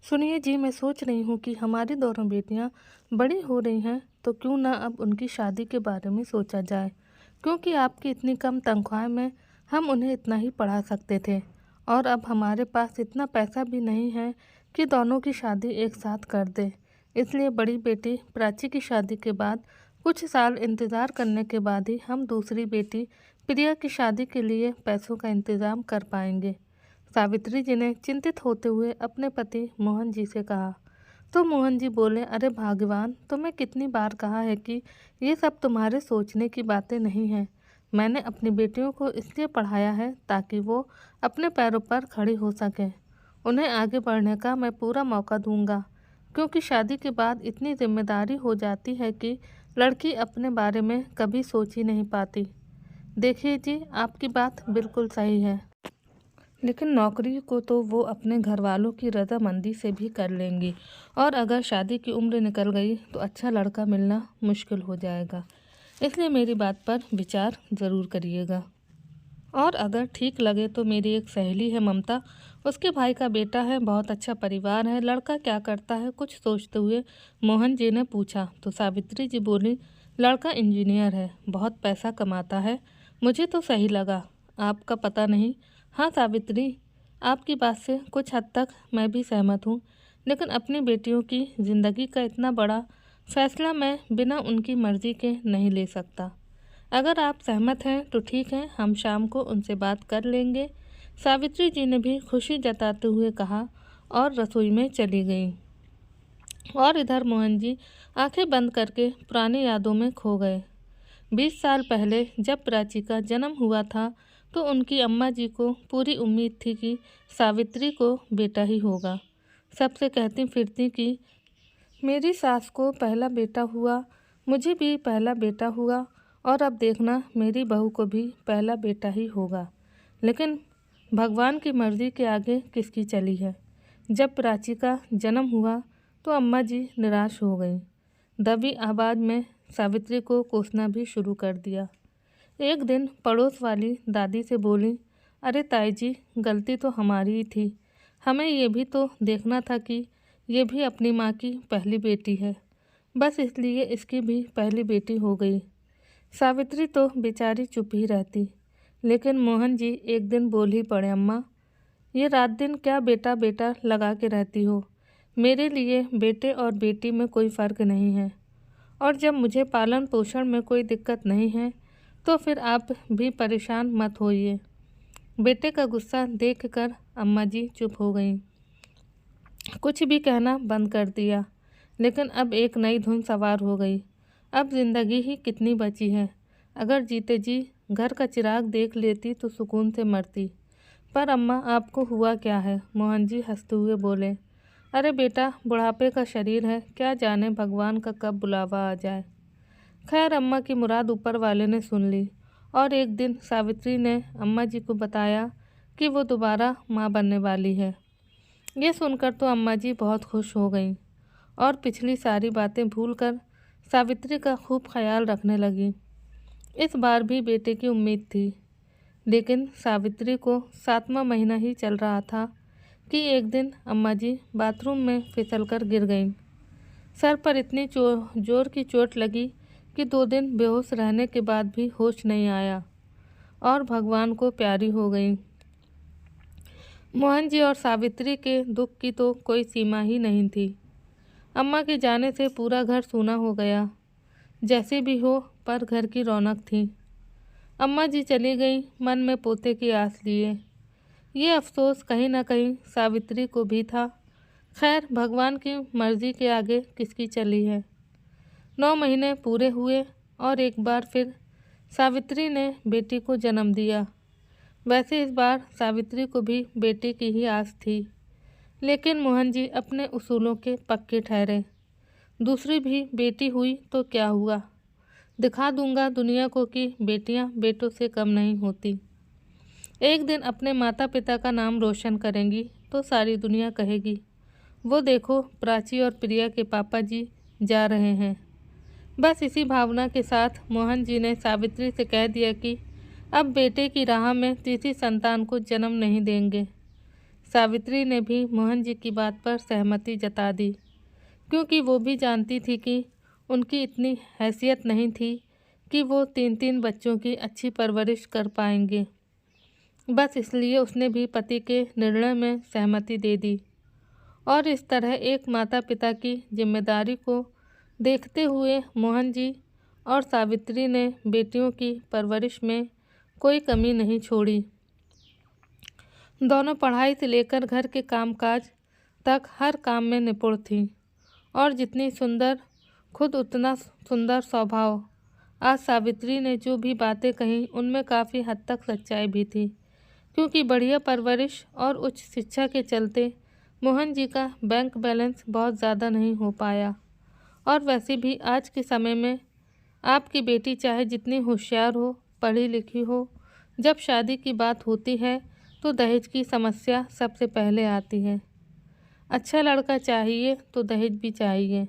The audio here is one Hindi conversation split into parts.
सुनिए जी, मैं सोच रही हूँ कि हमारी दोनों बेटियाँ बड़ी हो रही हैं, तो क्यों ना अब उनकी शादी के बारे में सोचा जाए। क्योंकि आपकी इतनी कम तनख्वाह में हम उन्हें इतना ही पढ़ा सकते थे, और अब हमारे पास इतना पैसा भी नहीं है कि दोनों की शादी एक साथ कर दें। इसलिए बड़ी बेटी प्राची की शादी के बाद कुछ साल इंतज़ार करने के बाद ही हम दूसरी बेटी प्रिया की शादी के लिए पैसों का इंतज़ाम कर पाएंगे। सावित्री जी ने चिंतित होते हुए अपने पति मोहन जी से कहा। तो मोहन जी बोले, अरे भगवान, तुम्हें कितनी बार कहा है कि ये सब तुम्हारे सोचने की बातें नहीं हैं। मैंने अपनी बेटियों को इसलिए पढ़ाया है ताकि वो अपने पैरों पर खड़ी हो सकें। उन्हें आगे बढ़ने का मैं पूरा मौका दूंगा, क्योंकि शादी के बाद इतनी जिम्मेदारी हो जाती है कि लड़की अपने बारे में कभी सोच ही नहीं पाती। देखिए जी, आपकी बात बिल्कुल सही है, लेकिन नौकरी को तो वो अपने घर वालों की रजामंदी से भी कर लेंगी, और अगर शादी की उम्र निकल गई तो अच्छा लड़का मिलना मुश्किल हो जाएगा। इसलिए मेरी बात पर विचार ज़रूर करिएगा। और अगर ठीक लगे तो मेरी एक सहेली है ममता, उसके भाई का बेटा है, बहुत अच्छा परिवार है। लड़का क्या करता है? कुछ सोचते हुए मोहन जी ने पूछा। तो सावित्री जी बोली, लड़का इंजीनियर है, बहुत पैसा कमाता है। मुझे तो सही लगा, आपका पता नहीं। हाँ सावित्री, आपकी बात से कुछ हद तक मैं भी सहमत हूँ, लेकिन अपनी बेटियों की ज़िंदगी का इतना बड़ा फैसला मैं बिना उनकी मर्ज़ी के नहीं ले सकता। अगर आप सहमत हैं तो ठीक है, हम शाम को उनसे बात कर लेंगे। सावित्री जी ने भी खुशी जताते हुए कहा और रसोई में चली गईं। और इधर मोहन जी आंखें बंद करके पुरानी यादों में खो गए। 20 साल पहले जब प्राची का जन्म हुआ था तो उनकी अम्मा जी को पूरी उम्मीद थी कि सावित्री को बेटा ही होगा। सबसे कहती फिरती कि मेरी सास को पहला बेटा हुआ, मुझे भी पहला बेटा हुआ, और अब देखना मेरी बहू को भी पहला बेटा ही होगा। लेकिन भगवान की मर्ज़ी के आगे किसकी चली है। जब प्राची का जन्म हुआ तो अम्मा जी निराश हो गईं। दबी आवाज़ में सावित्री को कोसना भी शुरू कर दिया। एक दिन पड़ोस वाली दादी से बोली, अरे ताई जी, गलती तो हमारी ही थी। हमें ये भी तो देखना था कि ये भी अपनी माँ की पहली बेटी है, बस इसलिए इसकी भी पहली बेटी हो गई। सावित्री तो बेचारी चुप ही रहती, लेकिन मोहन जी एक दिन बोल ही पड़े, अम्मा, ये रात दिन क्या बेटा बेटा लगा के रहती हो। मेरे लिए बेटे और बेटी में कोई फ़र्क नहीं है, और जब मुझे पालन पोषण में कोई दिक्कत नहीं है तो फिर आप भी परेशान मत होइए। बेटे का गुस्सा देखकर अम्मा जी चुप हो गईं, कुछ भी कहना बंद कर दिया। लेकिन अब एक नई धुन सवार हो गई। अब जिंदगी ही कितनी बची है। अगर जीते जी घर का चिराग देख लेती तो सुकून से मरती। पर अम्मा, आपको हुआ क्या है? मोहन जी हंसते हुए बोले, अरे बेटा, बुढ़ापे का शरीर है, क्या जाने भगवान का कब बुलावा आ जाए। खैर, अम्मा की मुराद ऊपर वाले ने सुन ली, और एक दिन सावित्री ने अम्मा जी को बताया कि वो दोबारा माँ बनने वाली है। ये सुनकर तो अम्मा जी बहुत खुश हो गईं, और पिछली सारी बातें भूलकर सावित्री का खूब ख्याल रखने लगी। इस बार भी बेटे की उम्मीद थी, लेकिन सावित्री को 7वां महीना ही चल रहा था कि एक दिन अम्मा जी बाथरूम में फिसलकर गिर गईं। सर पर इतनी जोर की चोट लगी कि 2 दिन बेहोश रहने के बाद भी होश नहीं आया, और भगवान को प्यारी हो गईं। मोहन जी और सावित्री के दुख की तो कोई सीमा ही नहीं थी। अम्मा के जाने से पूरा घर सूना हो गया। जैसे भी हो, पर घर की रौनक थी। अम्मा जी चली गई मन में पोते की आस लिए। ये अफसोस कहीं न कहीं सावित्री को भी था। खैर, भगवान की मर्जी के आगे किसकी चली है। 9 महीने पूरे हुए और एक बार फिर सावित्री ने बेटी को जन्म दिया। वैसे इस बार सावित्री को भी बेटी की ही आस थी, लेकिन मोहन जी अपने उसूलों के पक्के ठहरे। दूसरी भी बेटी हुई तो क्या हुआ, दिखा दूंगा दुनिया को कि बेटियां बेटों से कम नहीं होती। एक दिन अपने माता पिता का नाम रोशन करेंगी तो सारी दुनिया कहेगी, वो देखो, प्राची और प्रिया के पापा जी जा रहे हैं। बस इसी भावना के साथ मोहन जी ने सावित्री से कह दिया कि अब बेटे की राह में तीसरी संतान को जन्म नहीं देंगे। सावित्री ने भी मोहन जी की बात पर सहमति जता दी, क्योंकि वो भी जानती थी कि उनकी इतनी हैसियत नहीं थी कि वो 3-3 बच्चों की अच्छी परवरिश कर पाएंगे। बस इसलिए उसने भी पति के निर्णय में सहमति दे दी और इस तरह एक माता पिता की जिम्मेदारी को देखते हुए मोहन जी और सावित्री ने बेटियों की परवरिश में कोई कमी नहीं छोड़ी। दोनों पढ़ाई से लेकर घर के कामकाज तक हर काम में निपुण थीं और जितनी सुंदर खुद उतना सुंदर स्वभाव। आज सावित्री ने जो भी बातें कहीं उनमें काफ़ी हद तक सच्चाई भी थी, क्योंकि बढ़िया परवरिश और उच्च शिक्षा के चलते मोहन जी का बैंक बैलेंस बहुत ज़्यादा नहीं हो पाया। और वैसे भी आज के समय में आपकी बेटी चाहे जितनी होशियार हो, पढ़ी लिखी हो, जब शादी की बात होती है तो दहेज की समस्या सबसे पहले आती है। अच्छा लड़का चाहिए तो दहेज भी चाहिए,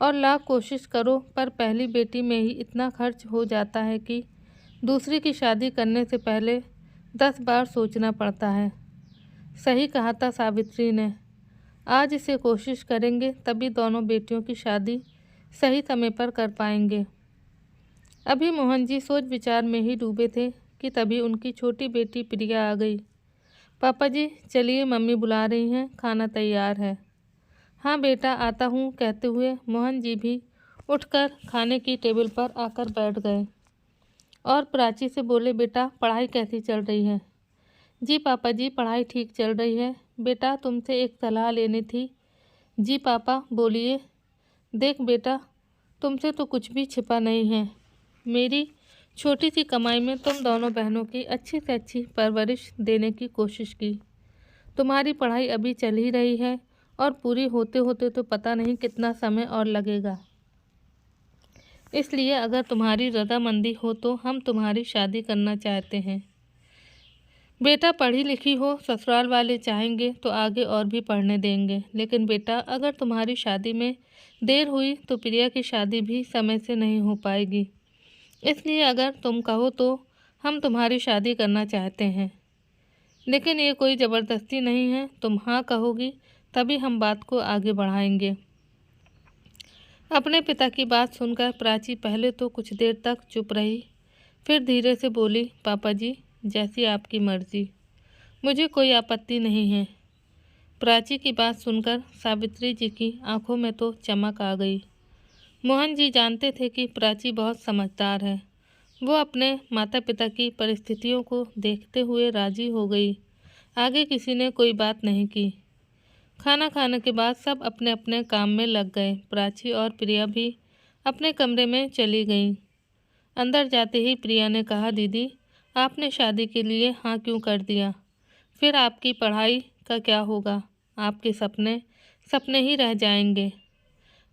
और लाख कोशिश करो पर पहली बेटी में ही इतना खर्च हो जाता है कि दूसरी की शादी करने से पहले 10 बार सोचना पड़ता है। सही कहा था सावित्री ने। आज इसे कोशिश करेंगे तभी दोनों बेटियों की शादी सही समय पर कर पाएंगे। अभी मोहन जी सोच विचार में ही डूबे थे कि तभी उनकी छोटी बेटी प्रिया आ गई। पापा जी चलिए, मम्मी बुला रही हैं, खाना तैयार है। हाँ बेटा आता हूँ, कहते हुए मोहन जी भी उठकर खाने की टेबल पर आकर बैठ गए और प्राची से बोले, बेटा पढ़ाई कैसी चल रही है? जी पापा जी पढ़ाई ठीक चल रही है। बेटा तुमसे एक सलाह लेनी थी। जी पापा बोलिए। देख बेटा, तुमसे तो कुछ भी छिपा नहीं है। मेरी छोटी सी कमाई में तुम दोनों बहनों की अच्छी से अच्छी परवरिश देने की कोशिश की। तुम्हारी पढ़ाई अभी चल ही रही है और पूरी होते होते तो पता नहीं कितना समय और लगेगा। इसलिए अगर तुम्हारी रजामंदी हो तो हम तुम्हारी शादी करना चाहते हैं। बेटा पढ़ी लिखी हो, ससुराल वाले चाहेंगे तो आगे और भी पढ़ने देंगे, लेकिन बेटा अगर तुम्हारी शादी में देर हुई तो प्रिया की शादी भी समय से नहीं हो पाएगी। इसलिए अगर तुम कहो तो हम तुम्हारी शादी करना चाहते हैं, लेकिन ये कोई ज़बरदस्ती नहीं है। तुम हाँ कहोगी तभी हम बात को आगे बढ़ाएंगे। अपने पिता की बात सुनकर प्राची पहले तो कुछ देर तक चुप रही, फिर धीरे से बोली, पापा जी जैसी आपकी मर्जी, मुझे कोई आपत्ति नहीं है। प्राची की बात सुनकर सावित्री जी की आंखों में तो चमक आ गई। मोहन जी जानते थे कि प्राची बहुत समझदार है। वो अपने माता पिता की परिस्थितियों को देखते हुए राजी हो गई। आगे किसी ने कोई बात नहीं की। खाना खाने के बाद सब अपने अपने काम में लग गए। प्राची और प्रिया भी अपने कमरे में चली गईं। अंदर जाते ही प्रिया ने कहा, दीदी आपने शादी के लिए हाँ क्यों कर दिया? फिर आपकी पढ़ाई का क्या होगा? आपके सपने सपने ही रह जाएंगे।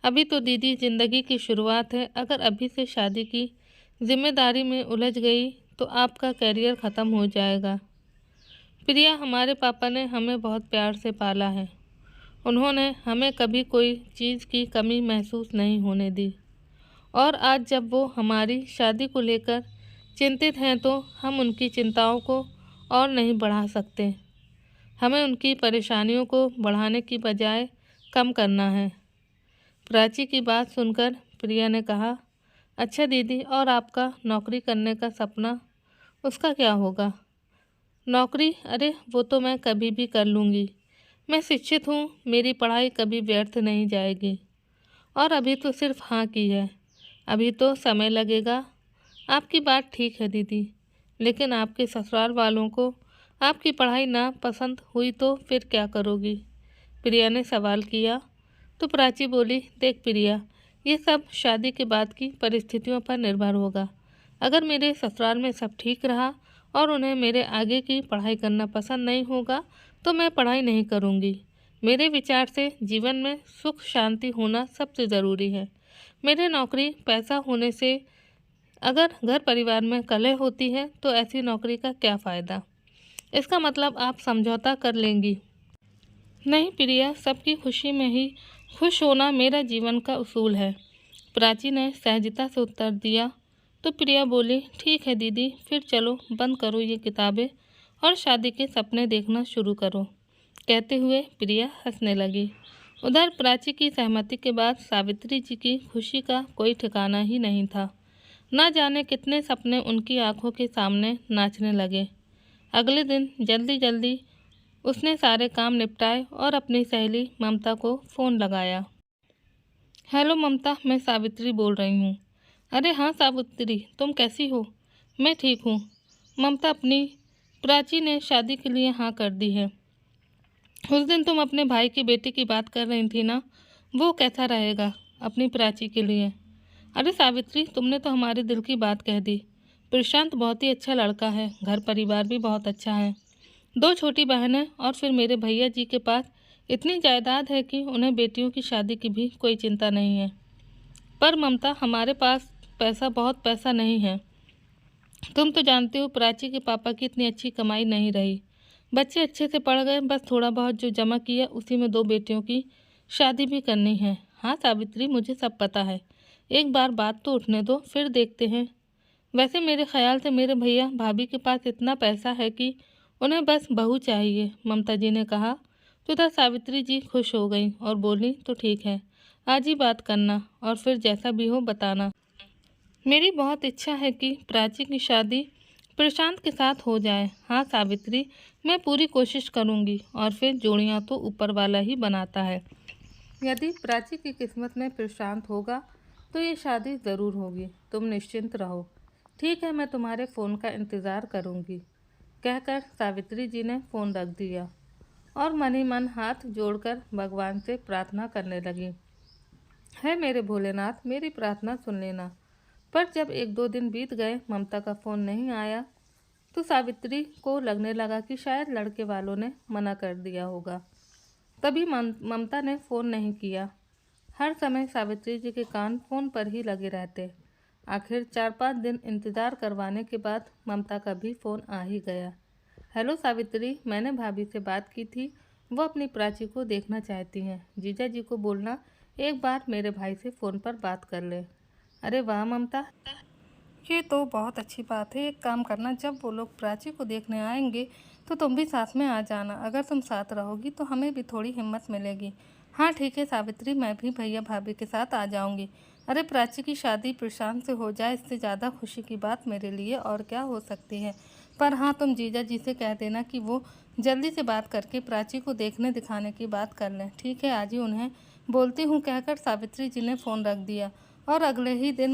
अभी तो दीदी ज़िंदगी की शुरुआत है। अगर अभी से शादी की जिम्मेदारी में उलझ गई तो आपका करियर ख़त्म हो जाएगा। प्रिया, हमारे पापा ने हमें बहुत प्यार से पाला है। उन्होंने हमें कभी कोई चीज़ की कमी महसूस नहीं होने दी, और आज जब वो हमारी शादी को लेकर चिंतित हैं तो हम उनकी चिंताओं को और नहीं बढ़ा सकते। हमें उनकी परेशानियों को बढ़ाने की बजाय कम करना है। प्राची की बात सुनकर प्रिया ने कहा, अच्छा दीदी, और आपका नौकरी करने का सपना, उसका क्या होगा? नौकरी? अरे वो तो मैं कभी भी कर लूँगी। मैं शिक्षित हूँ, मेरी पढ़ाई कभी व्यर्थ नहीं जाएगी। और अभी तो सिर्फ हाँ की है, अभी तो समय लगेगा। आपकी बात ठीक है दीदी, लेकिन आपके ससुराल वालों को आपकी पढ़ाई ना पसंद हुई तो फिर क्या करोगी? प्रिया ने सवाल किया। तो प्राची बोली, देख प्रिया, ये सब शादी के बाद की परिस्थितियों पर निर्भर होगा। अगर मेरे ससुराल में सब ठीक रहा और उन्हें मेरे आगे की पढ़ाई करना पसंद नहीं होगा तो मैं पढ़ाई नहीं करूँगी। मेरे विचार से जीवन में सुख शांति होना सबसे ज़रूरी है। मेरे नौकरी पैसा होने से अगर घर परिवार में कलह होती है तो ऐसी नौकरी का क्या फ़ायदा? इसका मतलब आप समझौता कर लेंगी? नहीं प्रिया, सबकी खुशी में ही खुश होना मेरा जीवन का उसूल है। प्राची ने सहजता से उत्तर दिया। तो प्रिया बोली, ठीक है दीदी, फिर चलो बंद करो ये किताबें और शादी के सपने देखना शुरू करो। कहते हुए प्रिया हंसने लगी। उधर प्राची की सहमति के बाद सावित्री जी की खुशी का कोई ठिकाना ही नहीं था। न जाने कितने सपने उनकी आंखों के सामने नाचने लगे। अगले दिन जल्दी जल्दी उसने सारे काम निपटाए और अपनी सहेली ममता को फ़ोन लगाया। हेलो ममता, मैं सावित्री बोल रही हूँ। अरे हाँ सावित्री, तुम कैसी हो? मैं ठीक हूँ ममता। अपनी प्राची ने शादी के लिए हाँ कर दी है। उस दिन तुम अपने भाई की बेटी की बात कर रही थी ना, वो कैसा रहेगा अपनी प्राची के लिए? अरे सावित्री, तुमने तो हमारे दिल की बात कह दी। प्रशांत बहुत ही अच्छा लड़का है, घर परिवार भी बहुत अच्छा है, 2 छोटी बहनें और फिर मेरे भैया जी के पास इतनी जायदाद है कि उन्हें बेटियों की शादी की भी कोई चिंता नहीं है। पर ममता, हमारे पास बहुत पैसा नहीं है। तुम तो जानते हो प्राची के पापा की इतनी अच्छी कमाई नहीं रही। बच्चे अच्छे से पढ़ गए, बस थोड़ा बहुत जो जमा किया उसी में 2 बेटियों की शादी भी करनी है। हाँ सावित्री, मुझे सब पता है, एक बार बात तो उठने दो, फिर देखते हैं। वैसे मेरे ख्याल से मेरे भैया भाभी के पास इतना पैसा है कि उन्हें बस बहू चाहिए, ममता जी ने कहा। तो तब सावित्री जी खुश हो गई और बोली, तो ठीक है, आज ही बात करना और फिर जैसा भी हो बताना। मेरी बहुत इच्छा है कि प्राची की शादी प्रशांत के साथ हो जाए। हाँ सावित्री, मैं पूरी कोशिश करूँगी और फिर जोड़ियाँ तो ऊपर वाला ही बनाता है। यदि प्राची की किस्मत में प्रशांत होगा तो ये शादी ज़रूर होगी, तुम निश्चिंत रहो। ठीक है, मैं तुम्हारे फ़ोन का इंतज़ार करूँगी, कहकर सावित्री जी ने फ़ोन रख दिया और मन ही मन हाथ जोड़कर भगवान से प्रार्थना करने लगी। है मेरे भोलेनाथ, मेरी प्रार्थना सुन लेना। पर जब 1-2 दिन बीत गए, ममता का फ़ोन नहीं आया, तो सावित्री को लगने लगा कि शायद लड़के वालों ने मना कर दिया होगा, तभी ममता ने फ़ोन नहीं किया। हर समय सावित्री जी के कान फ़ोन पर ही लगे रहते। आखिर 4-5 दिन इंतज़ार करवाने के बाद ममता का भी फ़ोन आ ही गया। हेलो सावित्री, मैंने भाभी से बात की थी, वो अपनी प्राची को देखना चाहती हैं। जीजा जी को बोलना एक बार मेरे भाई से फ़ोन पर बात कर ले। अरे वाह ममता, ये तो बहुत अच्छी बात है। एक काम करना, जब वो लोग प्राची को देखने आएंगे तो तुम भी साथ में आ जाना। अगर तुम साथ रहोगी तो हमें भी थोड़ी हिम्मत मिलेगी। हाँ ठीक है सावित्री, मैं भी भैया भाभी के साथ आ जाऊंगी। अरे प्राची की शादी प्रशांत से हो जाए, इससे ज़्यादा खुशी की बात मेरे लिए और क्या हो सकती है। पर हाँ, तुम जीजा जी से कह देना कि वो जल्दी से बात करके प्राची को देखने दिखाने की बात कर लें। ठीक है, आज ही उन्हें बोलती हूँ, कहकर सावित्री जी ने फ़ोन रख दिया। और अगले ही दिन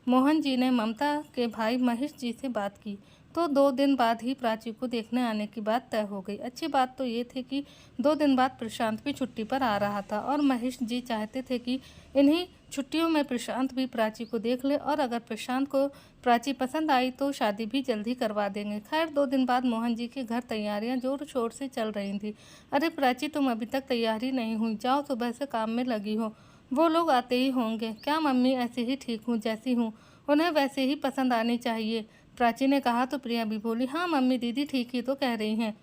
मोहन जी ने ममता के भाई महेश जी से बात की, तो 2 दिन बाद ही प्राची को देखने आने की बात तय हो गई। अच्छी बात तो ये थी कि 2 दिन बाद प्रशांत भी छुट्टी पर आ रहा था और महेश जी चाहते थे कि इन्हीं छुट्टियों में प्रशांत भी प्राची को देख ले और अगर प्रशांत को प्राची पसंद आई तो शादी भी जल्दी करवा देंगे। खैर 2 दिन बाद मोहन जी के घर तैयारियां जोर शोर से चल रही थी। अरे प्राची, तुम अभी तक तैयार ही नहीं हुई, जाओ सुबह से काम में लगी हो, वो लोग आते ही होंगे। क्या मम्मी, ऐसे ही ठीक हूँ जैसी हूँ, उन्हें वैसे ही पसंद आनी चाहिए, प्राची ने कहा। तो प्रिया भी बोली, हाँ मम्मी, दीदी ठीक ही तो कह रही हैं,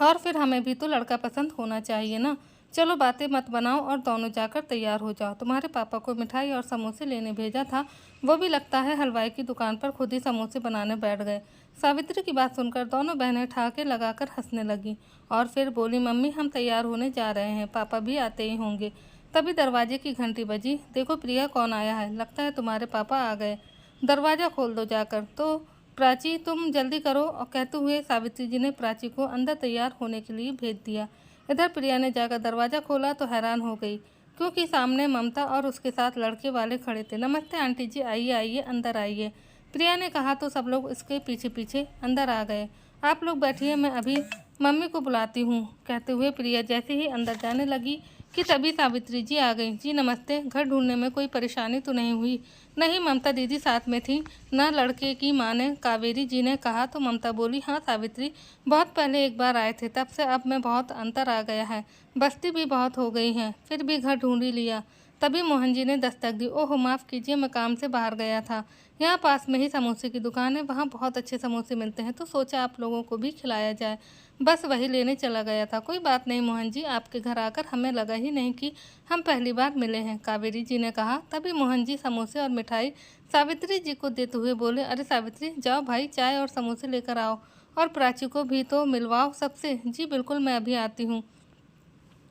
और फिर हमें भी तो लड़का पसंद होना चाहिए ना। चलो बातें मत बनाओ और दोनों जाकर तैयार हो जाओ। तुम्हारे पापा को मिठाई और समोसे लेने भेजा था, वो भी लगता है हलवाई की दुकान पर खुद ही समोसे बनाने बैठ गए। सावित्री की बात सुनकर दोनों बहनें ठहाके लगाकर हंसने लगी और फिर बोली, मम्मी हम तैयार होने जा रहे हैं, पापा भी आते ही होंगे। तभी दरवाजे की घंटी बजी। देखो प्रिया, कौन आया है, लगता है तुम्हारे पापा आ गए, दरवाज़ा खोल दो जाकर। तो प्राची, तुम जल्दी करो, और कहते हुए सावित्री जी ने प्राची को अंदर तैयार होने के लिए भेज दिया। इधर प्रिया ने जाकर दरवाज़ा खोला तो हैरान हो गई, क्योंकि सामने ममता और उसके साथ लड़के वाले खड़े थे। नमस्ते आंटी जी, आइए आइए, अंदर आइए, प्रिया ने कहा। तो सब लोग इसके पीछे पीछे अंदर आ गए। आप लोग बैठिए, मैं अभी मम्मी को बुलाती हूँ, कहते हुए प्रिया जैसे ही अंदर जाने लगी कि तभी सावित्री जी आ गई। जी नमस्ते, घर ढूंढने में कोई परेशानी तो नहीं हुई? नहीं, ममता दीदी साथ में थी ना, लड़के की माँ ने, कावेरी जी ने कहा। तो ममता बोली, हाँ सावित्री, बहुत पहले एक बार आए थे, तब से अब में बहुत अंतर आ गया है, बस्ती भी बहुत हो गई है, फिर भी घर ढूंढ ही लिया। तभी मोहन जी ने दस्तक दी। ओह माफ़ कीजिए, मैं काम से बाहर गया था, यहाँ पास में ही समोसे की दुकान है, वहाँ बहुत अच्छे समोसे मिलते हैं, तो सोचा आप लोगों को भी खिलाया जाए, बस वही लेने चला गया था। कोई बात नहीं मोहन जी, आपके घर आकर हमें लगा ही नहीं कि हम पहली बार मिले हैं, कावेरी जी ने कहा। तभी मोहन जी समोसे और मिठाई सावित्री जी को देते हुए बोले, अरे सावित्री, जाओ भाई, चाय और समोसे लेकर आओ और प्राची को भी तो मिलवाओ सबसे। जी बिल्कुल, मैं अभी आती हूँ,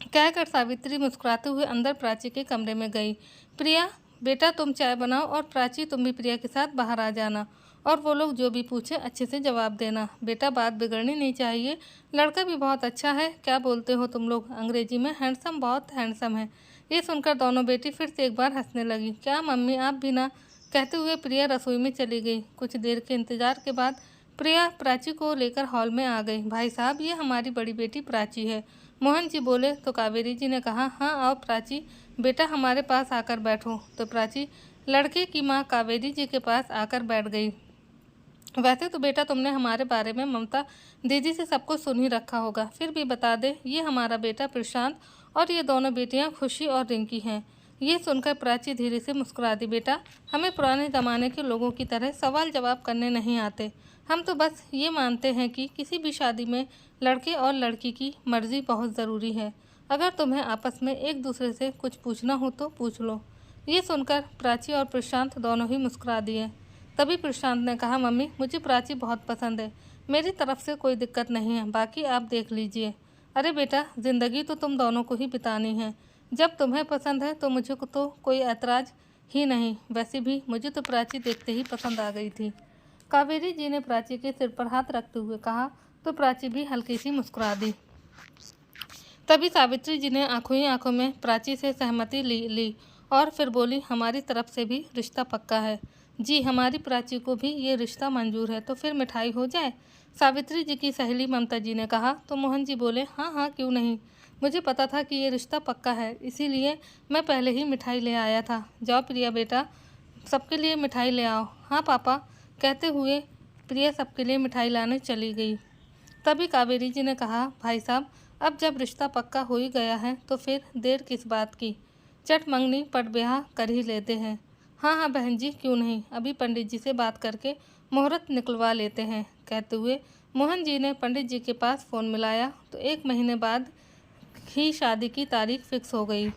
कहकर सावित्री मुस्कुराते हुए अंदर प्राची के कमरे में गई। प्रिया बेटा तुम चाय बनाओ और प्राची तुम भी प्रिया के साथ बाहर आ जाना, और वो लोग जो भी पूछे अच्छे से जवाब देना। बेटा बात बिगड़नी नहीं चाहिए, लड़का भी बहुत अच्छा है। क्या बोलते हो तुम लोग अंग्रेजी में? हैंडसम, बहुत हैंडसम है। ये सुनकर दोनों बेटी फिर से एक बार हंसने लगी। क्या मम्मी आप भी ना, कहते हुए प्रिया रसोई में चली गई। कुछ देर के इंतजार के बाद प्रिया प्राची को लेकर हॉल में आ गई। भाई साहब ये हमारी बड़ी बेटी प्राची है। मोहन जी बोले तो कावेरी जी ने कहा, हाँ आओ प्राची बेटा हमारे पास आकर बैठो। तो प्राची लड़के की माँ कावेरी जी के पास आकर बैठ गई। वैसे तो बेटा तुमने हमारे बारे में ममता दीदी से सब कुछ सुन ही रखा होगा, फिर भी बता दे, ये हमारा बेटा प्रशांत और ये दोनों बेटियां खुशी और रिंकी हैं। ये सुनकर प्राची धीरे से मुस्कुरा दी। बेटा हमें पुराने ज़माने के लोगों की तरह सवाल जवाब करने नहीं आते। हम तो बस ये मानते हैं कि किसी भी शादी में लड़के और लड़की की मर्जी बहुत ज़रूरी है। अगर तुम्हें आपस में एक दूसरे से कुछ पूछना हो तो पूछ लो। ये सुनकर प्राची और प्रशांत दोनों ही मुस्कुरा दिए। तभी प्रशांत ने कहा, मम्मी मुझे प्राची बहुत पसंद है, मेरी तरफ से कोई दिक्कत नहीं है, बाकी आप देख लीजिए। अरे बेटा ज़िंदगी तो तुम दोनों को ही बितानी है, जब तुम्हें पसंद है तो मुझे को तो कोई ऐतराज़ ही नहीं। वैसे भी मुझे तो प्राची देखते ही पसंद आ गई थी। कावेरी जी ने प्राची के सिर पर हाथ रखते हुए कहा, तो प्राची भी हल्की सी मुस्कुरा दी। तभी सावित्री जी ने आंखों ही आंखों में प्राची से सहमति ली और फिर बोली, हमारी तरफ से भी रिश्ता पक्का है। जी हमारी प्राची को भी ये रिश्ता मंजूर है, तो फिर मिठाई हो जाए। सावित्री जी की सहेली ममता जी ने कहा। तो मोहन जी बोले, हाँ हाँ क्यों नहीं, मुझे पता था कि ये रिश्ता पक्का है, इसीलिए मैं पहले ही मिठाई ले आया था। जाओ प्रिया बेटा सबके लिए मिठाई ले आओ। हाँ पापा, कहते हुए प्रिया सबके लिए मिठाई लाने चली गई। तभी कावेरी जी ने कहा, भाई साहब अब जब रिश्ता पक्का हो ही गया है तो फिर देर किस बात की, चट मंगनी पट ब्याह कर ही लेते हैं। हाँ हाँ बहन जी क्यों नहीं, अभी पंडित जी से बात करके मुहूर्त निकलवा लेते हैं। कहते हुए मोहन जी ने पंडित जी के पास फ़ोन मिलाया तो 1 महीने बाद ही शादी की तारीख फिक्स हो गई।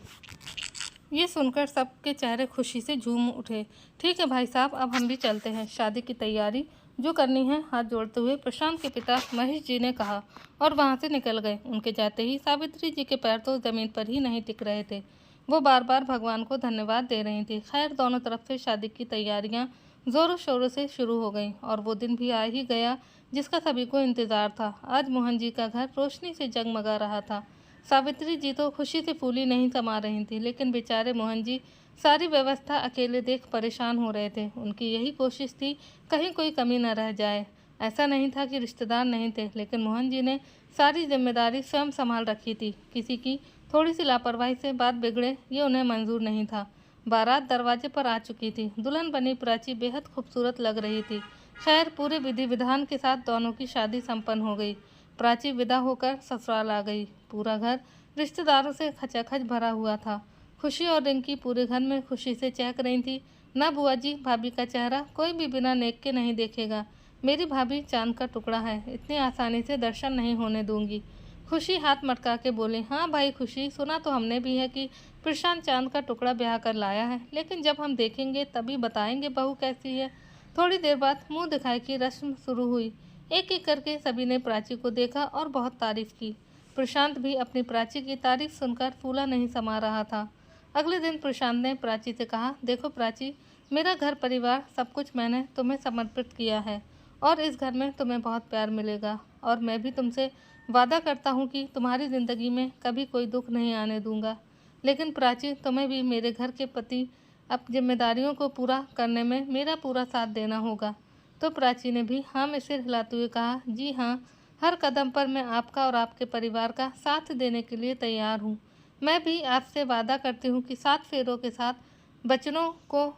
ये सुनकर सबके चेहरे खुशी से झूम उठे। ठीक है भाई साहब अब हम भी चलते हैं, शादी की तैयारी जो करनी है, हाथ जोड़ते हुए प्रशांत के पिता महेश जी ने कहा और वहाँ से निकल गए। उनके जाते ही सावित्री जी के पैर तो ज़मीन पर ही नहीं टिक रहे थे, वो बार बार भगवान को धन्यवाद दे रही थी। खैर दोनों तरफ से शादी की तैयारियाँ ज़ोरों शोरों से शुरू हो गई और वो दिन भी आ ही गया जिसका सभी को इंतज़ार था। आज मोहन जी का घर रोशनी से जगमगा रहा था। सावित्री जी तो खुशी से फूली नहीं समा रही थी, लेकिन बेचारे मोहन जी सारी व्यवस्था अकेले देख परेशान हो रहे थे। उनकी यही कोशिश थी कहीं कोई कमी न रह जाए। ऐसा नहीं था कि रिश्तेदार नहीं थे, लेकिन मोहन जी ने सारी जिम्मेदारी स्वयं संभाल रखी थी। किसी की थोड़ी सी लापरवाही से बात बिगड़े ये उन्हें मंजूर नहीं था। बारात दरवाजे पर आ चुकी थी। दुल्हन बनी प्राची बेहद खूबसूरत लग रही थी। खैर पूरे विधि विधान के साथ दोनों की शादी संपन्न हो गई। प्राची विदा होकर ससुराल आ गई। पूरा घर रिश्तेदारों से खचाखच भरा हुआ था। खुशी और रिंकी पूरे घर में खुशी से चहक रही थी। ना बुआ जी भाभी का चेहरा कोई भी बिना नेक के नहीं देखेगा, मेरी भाभी चांद का टुकड़ा है, इतनी आसानी से दर्शन नहीं होने दूंगी। खुशी हाथ मटका के बोली, हाँ भाई खुशी, सुना तो हमने भी है कि प्रशांत चांद का टुकड़ा ब्याह कर लाया है, लेकिन जब हम देखेंगे तभी बताएंगे बहू कैसी है। थोड़ी देर बाद मुंह दिखाई की रस्म शुरू हुई। एक एक करके सभी ने प्राची को देखा और बहुत तारीफ की। प्रशांत भी अपनी प्राची की तारीफ सुनकर फूला नहीं समा रहा था। अगले दिन प्रशांत ने प्राची से कहा, देखो प्राची, मेरा घर परिवार सब कुछ मैंने तुम्हें समर्पित किया है और इस घर में तुम्हें बहुत प्यार मिलेगा, और मैं भी तुमसे वादा करता हूँ कि तुम्हारी ज़िंदगी में कभी कोई दुख नहीं आने दूंगा। लेकिन प्राची तुम्हें भी मेरे घर के प्रति अब जिम्मेदारियों को पूरा करने में मेरा पूरा साथ देना होगा। तो प्राची ने भी हाँ में सिर हिलाते हुए कहा, जी हाँ, हर कदम पर मैं आपका और आपके परिवार का साथ देने के लिए तैयार हूँ। मैं भी आपसे वादा करती हूँ कि 7 फेरों के साथ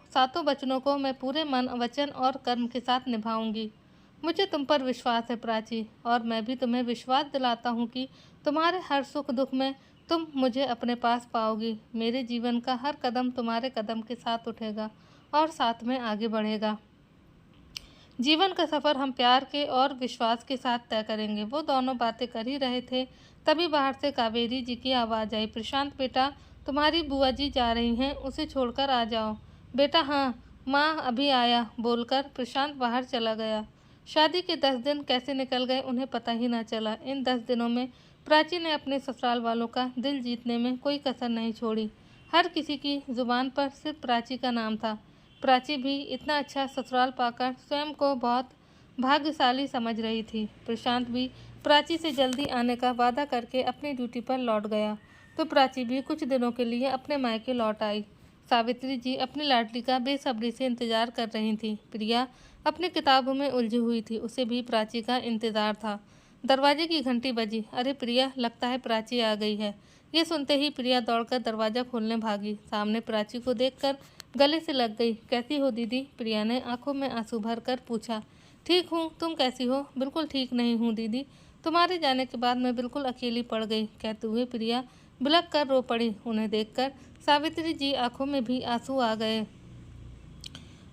सातों वचनों को मैं पूरे मन वचन और कर्म के साथ निभाऊंगी। मुझे तुम पर विश्वास है प्राची, और मैं भी तुम्हें विश्वास दिलाता हूँ कि तुम्हारे हर सुख दुख में तुम मुझे अपने पास पाओगी। मेरे जीवन का हर कदम तुम्हारे कदम के साथ उठेगा और साथ में आगे बढ़ेगा। जीवन का सफ़र हम प्यार के और विश्वास के साथ तय करेंगे। वो दोनों बातें कर ही रहे थे, तभी बाहर से कावेरी जी की आवाज़ आई, प्रशांत बेटा तुम्हारी बुआ जी जा रही हैं, उसे छोड़कर आ जाओ। बेटा हाँ माँ अभी आया, बोलकर प्रशांत बाहर चला गया। शादी के 10 दिन कैसे निकल गए उन्हें पता ही ना चला। इन 10 दिनों में प्राची ने अपने ससुराल वालों का दिल जीतने में कोई कसर नहीं छोड़ी। हर किसी की जुबान पर सिर्फ प्राची का नाम था। प्राची भी इतना अच्छा ससुराल पाकर स्वयं को बहुत भाग्यशाली समझ रही थी। प्रशांत भी प्राची से जल्दी आने का वादा करके अपनी ड्यूटी पर लौट गया, तो प्राची भी कुछ दिनों के लिए अपने मायके लौट आई। सावित्री जी अपनी लाडली का बेसब्री से इंतजार कर रही थी। प्रिया अपनी किताबों में उलझी हुई थी, उसे भी प्राची का इंतजार था। दरवाजे की घंटी बजी। अरे प्रिया, लगता है प्राची आ गई है। ये सुनते ही प्रिया दौड़कर दरवाज़ा खोलने भागी। सामने प्राची को देखकर गले से लग गई। कैसी हो दीदी? प्रिया ने आंखों में आंसू भर कर पूछा। ठीक हूँ, तुम कैसी हो? बिल्कुल ठीक नहीं हूँ दीदी, तुम्हारे जाने के बाद मैं बिल्कुल अकेली पड़ गई, कहते हुए प्रिया बिलख कर रो पड़ी। उन्हें देखकर सावित्री जी आंखों में भी आंसू आ गए।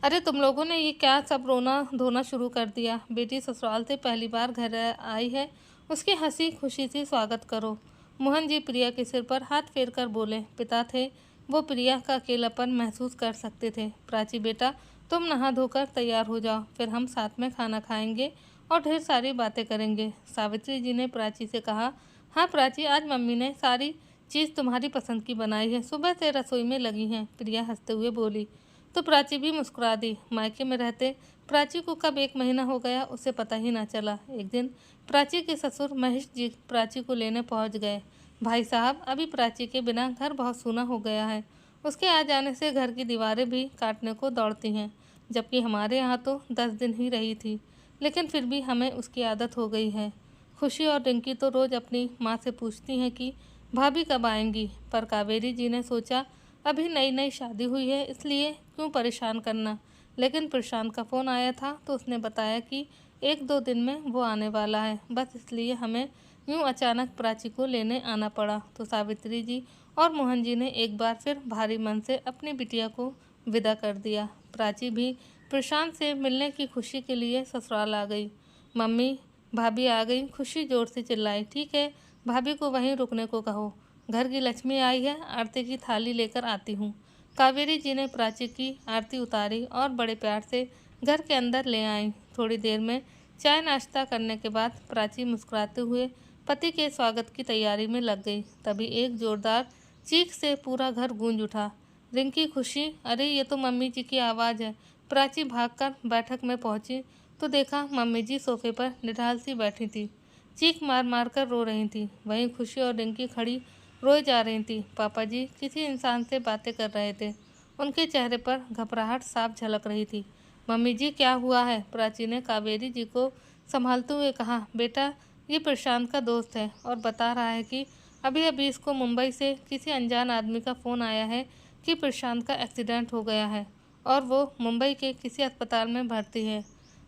अरे तुम लोगों ने ये क्या सब रोना धोना शुरू कर दिया? बेटी ससुराल से पहली बार घर आई है, उसकी हंसी खुशी से स्वागत करो। मोहन जी प्रिया के सिर पर हाथ फेर कर बोले। पिता थे, वो प्रिया का अकेलापन महसूस कर सकते थे। प्राची बेटा, तुम नहा धोकर तैयार हो जाओ, फिर हम साथ में खाना खाएंगे और ढेर सारी बातें करेंगे। सावित्री जी ने प्राची से कहा। हाँ प्राची, आज मम्मी ने सारी चीज़ तुम्हारी पसंद की बनाई है, सुबह से रसोई में लगी हैं। प्रिया हंसते हुए बोली। तो प्राची भी मुस्कुरा दी। मायके में रहते प्राची को कब 1 महीना हो गया उसे पता ही ना चला। एक दिन प्राची के ससुर महेश जी प्राची को लेने पहुंच गए। भाई साहब, अभी प्राची के बिना घर बहुत सूना हो गया है। उसके आ जाने से घर की दीवारें भी काटने को दौड़ती हैं, जबकि हमारे यहाँ तो 10 दिन ही रही थी, लेकिन फिर भी हमें उसकी आदत हो गई है। खुशी और रिंकी तो रोज़ अपनी माँ से पूछती हैं कि भाभी कब आएंगी, पर कावेरी जी ने सोचा अभी नई नई शादी हुई है, इसलिए क्यों परेशान करना। लेकिन प्रशांत का फ़ोन आया था तो उसने बताया कि 1-2 दिन में वो आने वाला है, बस इसलिए हमें यूँ अचानक प्राची को लेने आना पड़ा। तो सावित्री जी और मोहन जी ने एक बार फिर भारी मन से अपनी बिटिया को विदा कर दिया। प्राची भी प्रशांत से मिलने की खुशी के लिए ससुराल आ गई। मम्मी, भाभी आ गई, खुशी जोर से चिल्लाई। ठीक है, भाभी को वहीं रुकने को कहो, घर की लक्ष्मी आई है, आरती की थाली लेकर आती हूँ। कावेरी जी ने प्राची की आरती उतारी और बड़े प्यार से घर के अंदर ले आई। थोड़ी देर में चाय नाश्ता करने के बाद प्राची मुस्कुराते हुए पति के स्वागत की तैयारी में लग गई। तभी एक जोरदार चीख से पूरा घर गूंज उठा। रिंकी, खुशी, अरे ये तो मम्मी जी की आवाज़ है। प्राची भागकर बैठक में पहुंची तो देखा मम्मी जी सोफे पर निढाल सी बैठी थी, चीख मार मार कर रो रही थी। वहीं खुशी और रिंकी खड़ी रोए जा रही थी। पापा जी किसी इंसान से बातें कर रहे थे, उनके चेहरे पर घबराहट साफ झलक रही थी। मम्मी जी, क्या हुआ है? प्राची ने कावेरी जी को संभालते हुए कहा। बेटा, ये प्रशांत का दोस्त है और बता रहा है कि अभी अभी इसको मुंबई से किसी अनजान आदमी का फ़ोन आया है कि प्रशांत का एक्सीडेंट हो गया है और वो मुंबई के किसी अस्पताल में भर्ती है।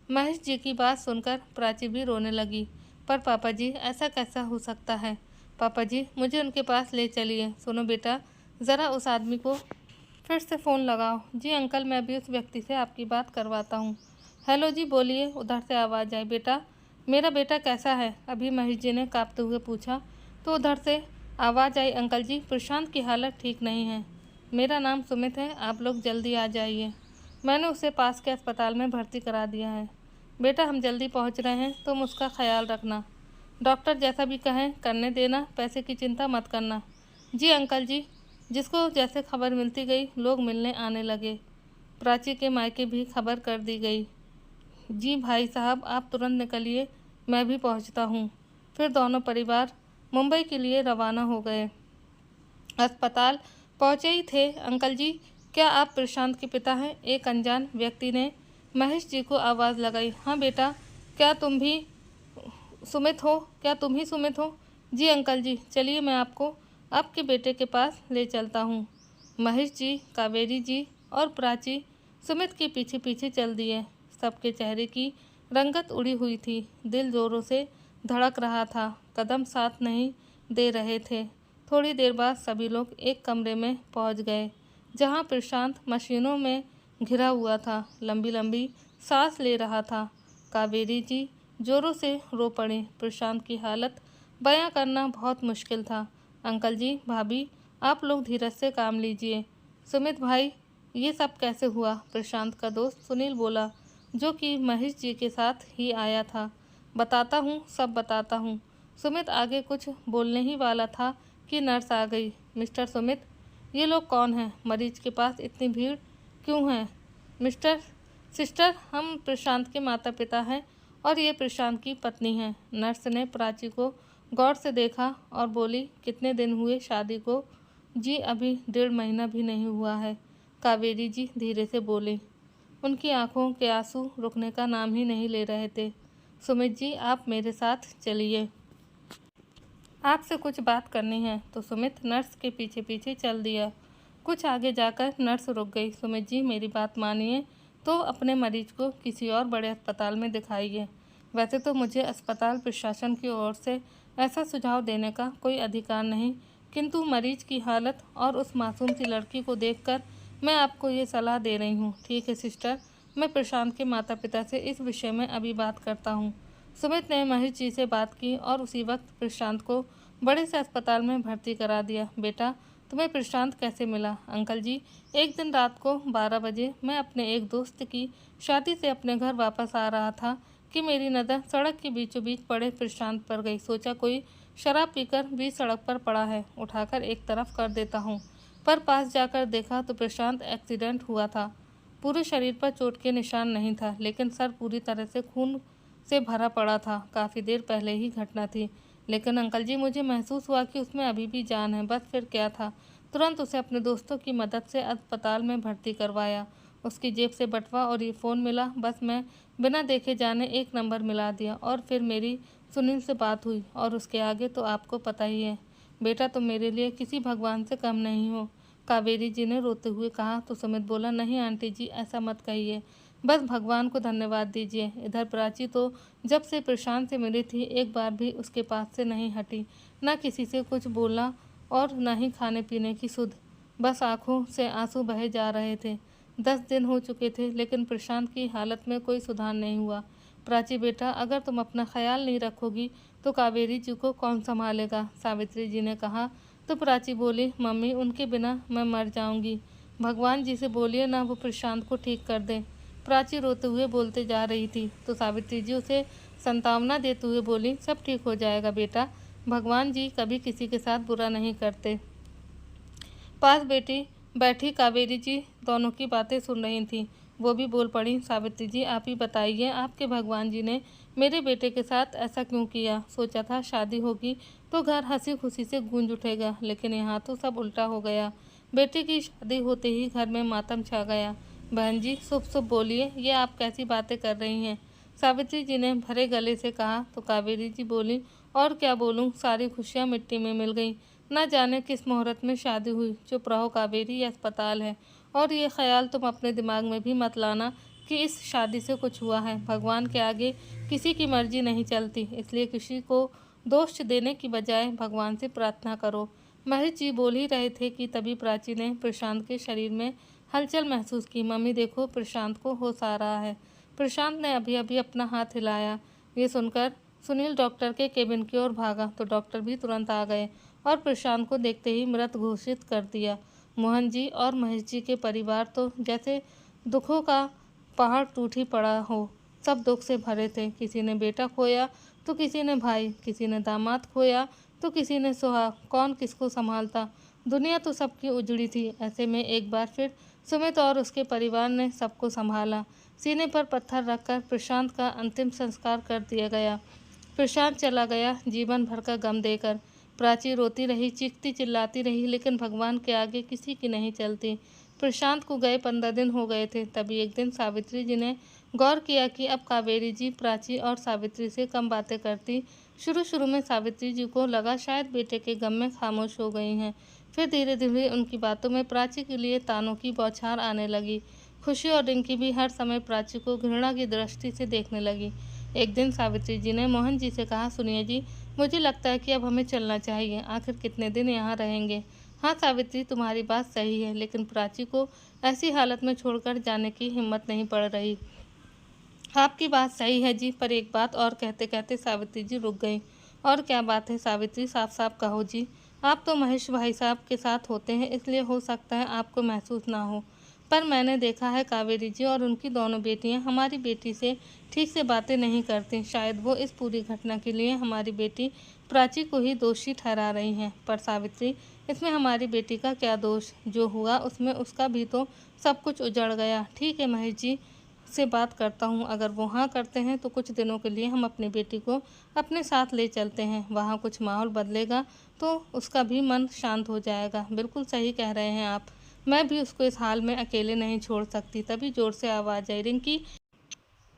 महेश जी की बात सुनकर प्राची भी रोने लगी। पर पापा जी, ऐसा कैसा हो सकता है? पापा जी, मुझे उनके पास ले चलिए। सुनो बेटा, ज़रा उस आदमी को फिर से फ़ोन लगाओ। जी अंकल, मैं भी उस व्यक्ति से आपकी बात करवाता हूँ। हेलो जी, बोलिए, उधर से आवाज़ आई। बेटा, मेरा बेटा कैसा है? अभी महेश जी ने काँपते हुए पूछा। तो उधर से आवाज़ आई, अंकल जी प्रशांत की हालत ठीक नहीं है। मेरा नाम सुमित है, आप लोग जल्दी आ जाइए। मैंने उसे पास के अस्पताल में भर्ती करा दिया है। बेटा, हम जल्दी पहुँच रहे हैं, तुम उसका ख्याल रखना। डॉक्टर जैसा भी कहें करने देना, पैसे की चिंता मत करना। जी अंकल जी। जिसको जैसे खबर मिलती गई, लोग मिलने आने लगे। प्राची के मायके भी खबर कर दी गई। जी भाई साहब, आप तुरंत निकलिए, मैं भी पहुंचता हूं। फिर दोनों परिवार मुंबई के लिए रवाना हो गए। अस्पताल पहुंचे ही थे। अंकल जी, क्या आप प्रशांत के पिता हैं? एक अनजान व्यक्ति ने महेश जी को आवाज़ लगाई। हाँ बेटा, क्या तुम भी सुमित हो? क्या तुम ही सुमित हो? जी अंकल जी, चलिए मैं आपको आपके बेटे के पास ले चलता हूँ। महेश जी, कावेरी जी और प्राची सुमित के पीछे पीछे चल दिए। सबके चेहरे की रंगत उड़ी हुई थी, दिल जोरों से धड़क रहा था, कदम साथ नहीं दे रहे थे। थोड़ी देर बाद सभी लोग एक कमरे में पहुंच गए, जहां प्रशांत मशीनों में घिरा हुआ था, लंबी लंबी सांस ले रहा था। कावेरी जी जोरों से रो पड़े। प्रशांत की हालत बयां करना बहुत मुश्किल था। अंकल जी, भाभी, आप लोग धीरज से काम लीजिए। सुमित भाई, ये सब कैसे हुआ? प्रशांत का दोस्त सुनील बोला। जो कि महेश जी के साथ ही आया था। बताता हूँ, सब बताता हूँ। सुमित आगे कुछ बोलने ही वाला था कि नर्स आ गई। मिस्टर सुमित, ये लोग कौन हैं? मरीज के पास इतनी भीड़ क्यों है? सिस्टर, हम प्रशांत के माता पिता हैं और ये प्रशांत की पत्नी है। नर्स ने प्राची को गौर से देखा और बोली, कितने दिन हुए शादी को? जी अभी 1.5 महीना भी नहीं हुआ है, कावेरी जी धीरे से बोली। उनकी आंखों के आंसू रुकने का नाम ही नहीं ले रहे थे। सुमित जी, आप मेरे साथ चलिए, आपसे कुछ बात करनी है। तो सुमित नर्स के पीछे पीछे चल दिया। कुछ आगे जाकर नर्स रुक गई। सुमित जी, मेरी बात मानिए तो अपने मरीज को किसी और बड़े अस्पताल में दिखाइए। वैसे तो मुझे अस्पताल प्रशासन की ओर से ऐसा सुझाव देने का कोई अधिकार नहीं, किंतु मरीज की हालत और उस मासूम सी लड़की को देखकर मैं आपको ये सलाह दे रही हूँ। ठीक है सिस्टर, मैं प्रशांत के माता पिता से इस विषय में अभी बात करता हूँ। सुमित ने महेश जी से बात की और उसी वक्त प्रशांत को बड़े से अस्पताल में भर्ती करा दिया। बेटा, तुम्हें प्रशांत कैसे मिला? अंकल जी, एक दिन रात को 12 बजे मैं अपने एक दोस्त की शादी से अपने घर वापस आ रहा था कि मेरी नज़र सड़क के बीचों बीच पड़े प्रशांत पर गई। सोचा कोई शराब पीकर बीच सड़क पर पड़ा है, उठाकर एक तरफ कर देता हूँ। पर पास जाकर देखा तो प्रशांत एक्सीडेंट हुआ था। पूरे शरीर पर चोट के निशान नहीं था, लेकिन सर पूरी तरह से खून से भरा पड़ा था। काफ़ी देर पहले ही घटना थी, लेकिन अंकल जी मुझे महसूस हुआ कि उसमें अभी भी जान है। बस फिर क्या था, तुरंत उसे अपने दोस्तों की मदद से अस्पताल में भर्ती करवाया। उसकी जेब से बटुआ और ये फ़ोन मिला। बस मैं बिना देखे जाने एक नंबर मिला दिया और फिर मेरी सुनील से बात हुई, और उसके आगे तो आपको पता ही है। बेटा, तुम मेरे लिए किसी भगवान से कम नहीं हो, कावेरी जी ने रोते हुए कहा। तो सुमित बोला, नहीं आंटी जी, ऐसा मत कहिए, बस भगवान को धन्यवाद दीजिए। इधर प्राची तो जब से प्रशांत से मिली थी एक बार भी उसके पास से नहीं हटी, ना किसी से कुछ बोला और न ही खाने पीने की सुध। बस आंखों से आंसू बहे जा रहे थे। 10 दिन हो चुके थे, लेकिन प्रशांत की हालत में कोई सुधार नहीं हुआ। प्राची बेटा, अगर तुम अपना ख्याल नहीं रखोगी तो कावेरी जी को कौन संभालेगा? सावित्री जी ने कहा। तो प्राची बोली, मम्मी, उनके बिना मैं मर जाऊंगी। भगवान जी से बोलिए ना वो प्रशांत को ठीक कर दें। प्राची रोते हुए बोलते जा रही थी, तो सावित्री जी उसे सांत्वना देते हुए बोली, सब ठीक हो जाएगा बेटा, भगवान जी कभी किसी के साथ बुरा नहीं करते। पास बैठी कावेरी जी दोनों की बातें सुन रही थीं। वो भी बोल पड़ी, सावित्री जी आप ही बताइए, आपके भगवान जी ने मेरे बेटे के साथ ऐसा क्यों किया? सोचा था शादी होगी तो घर हंसी खुशी से गूंज उठेगा, लेकिन यहाँ तो सब उल्टा हो गया। बेटे की शादी होते ही घर में मातम छा गया। बहन जी, शुभ बोलिए, ये आप कैसी बातें कर रही हैं? सावित्री जी ने भरे गले से कहा। तो कावेरी जी बोली, और क्या बोलूँ, सारी खुशियाँ मिट्टी में मिल गई। न जाने किस मुहूर्त में शादी हुई। चुप रहो कावेरी, ये अस्पताल है, और ये ख्याल तुम अपने दिमाग में भी मत लाना कि इस शादी से कुछ हुआ है। भगवान के आगे किसी की मर्जी नहीं चलती, इसलिए किसी को दोष देने की बजाय भगवान से प्रार्थना करो। महेश जी बोल ही रहे थे कि तभी प्राची ने प्रशांत के शरीर में हलचल महसूस की। मम्मी देखो, प्रशांत को होश आ रहा है। प्रशांत ने अभी अभी अपना हाथ हिलाया। ये सुनकर सुनील डॉक्टर के केबिन की ओर भागा, तो डॉक्टर भी तुरंत आ गए और प्रशांत को देखते ही मृत घोषित कर दिया। मोहन जी और महेश जी के परिवार तो जैसे दुखों का पहाड़ टूट ही पड़ा हो। सब दुख से भरे थे। किसी ने बेटा खोया तो किसी ने भाई, किसी ने दामाद खोया तो किसी ने सुहाग। कौन किसको संभालता? दुनिया तो सबकी उजड़ी थी। ऐसे में एक बार फिर सुमित और उसके परिवार ने सबको संभाला। सीने पर पत्थर रखकर प्रशांत का अंतिम संस्कार कर दिया गया। प्रशांत चला गया जीवन भर का गम देकर। प्राची रोती रही, चीखती चिल्लाती रही, लेकिन भगवान के आगे किसी की नहीं चलती। प्रशांत को गए 15 दिन हो गए थे। तभी एक दिन सावित्री जी ने गौर किया कि अब कावेरी जी प्राची और सावित्री से कम बातें करती। शुरू शुरू में सावित्री जी को लगा शायद बेटे के गम में खामोश हो गई हैं। फिर धीरे धीरे उनकी बातों में प्राची के लिए तानों की बौछार आने लगी। खुशी और रिंकी भी हर समय प्राची को घृणा की दृष्टि से देखने लगी। एक दिन सावित्री जी ने मोहन जी से कहा, सुनिए जी, मुझे लगता है कि अब हमें चलना चाहिए। आखिर कितने दिन यहाँ रहेंगे? हाँ सावित्री, तुम्हारी बात सही है, लेकिन प्राची को ऐसी हालत में छोड़कर जाने की हिम्मत नहीं पड़ रही। आपकी बात सही है जी, पर एक बात और कहते कहते सावित्री जी रुक गई। और क्या बात है सावित्री, साफ साफ कहो जी। आप तो महेश भाई साहब के साथ होते हैं, इसलिए हो सकता है आपको महसूस ना हो। पर मैंने देखा है कावेरी जी और उनकी दोनों बेटियां हमारी बेटी से ठीक से बातें नहीं करती। शायद वो इस पूरी घटना के लिए हमारी बेटी प्राची को ही दोषी ठहरा रही हैं। पर सावित्री, इसमें हमारी बेटी का क्या दोष? जो हुआ उसमें उसका भी तो सब कुछ उजड़ गया। ठीक है, महेश जी से बात करता हूँ। अगर वो हाँ करते हैं तो कुछ दिनों के लिए हम अपनी बेटी को अपने साथ ले चलते हैं। वहाँ कुछ माहौल बदलेगा तो उसका भी मन शांत हो जाएगा। बिल्कुल सही कह रहे हैं आप। मैं भी उसको इस हाल में अकेले नहीं छोड़ सकती। तभी जोर से आवाज़ आई, रिंकी,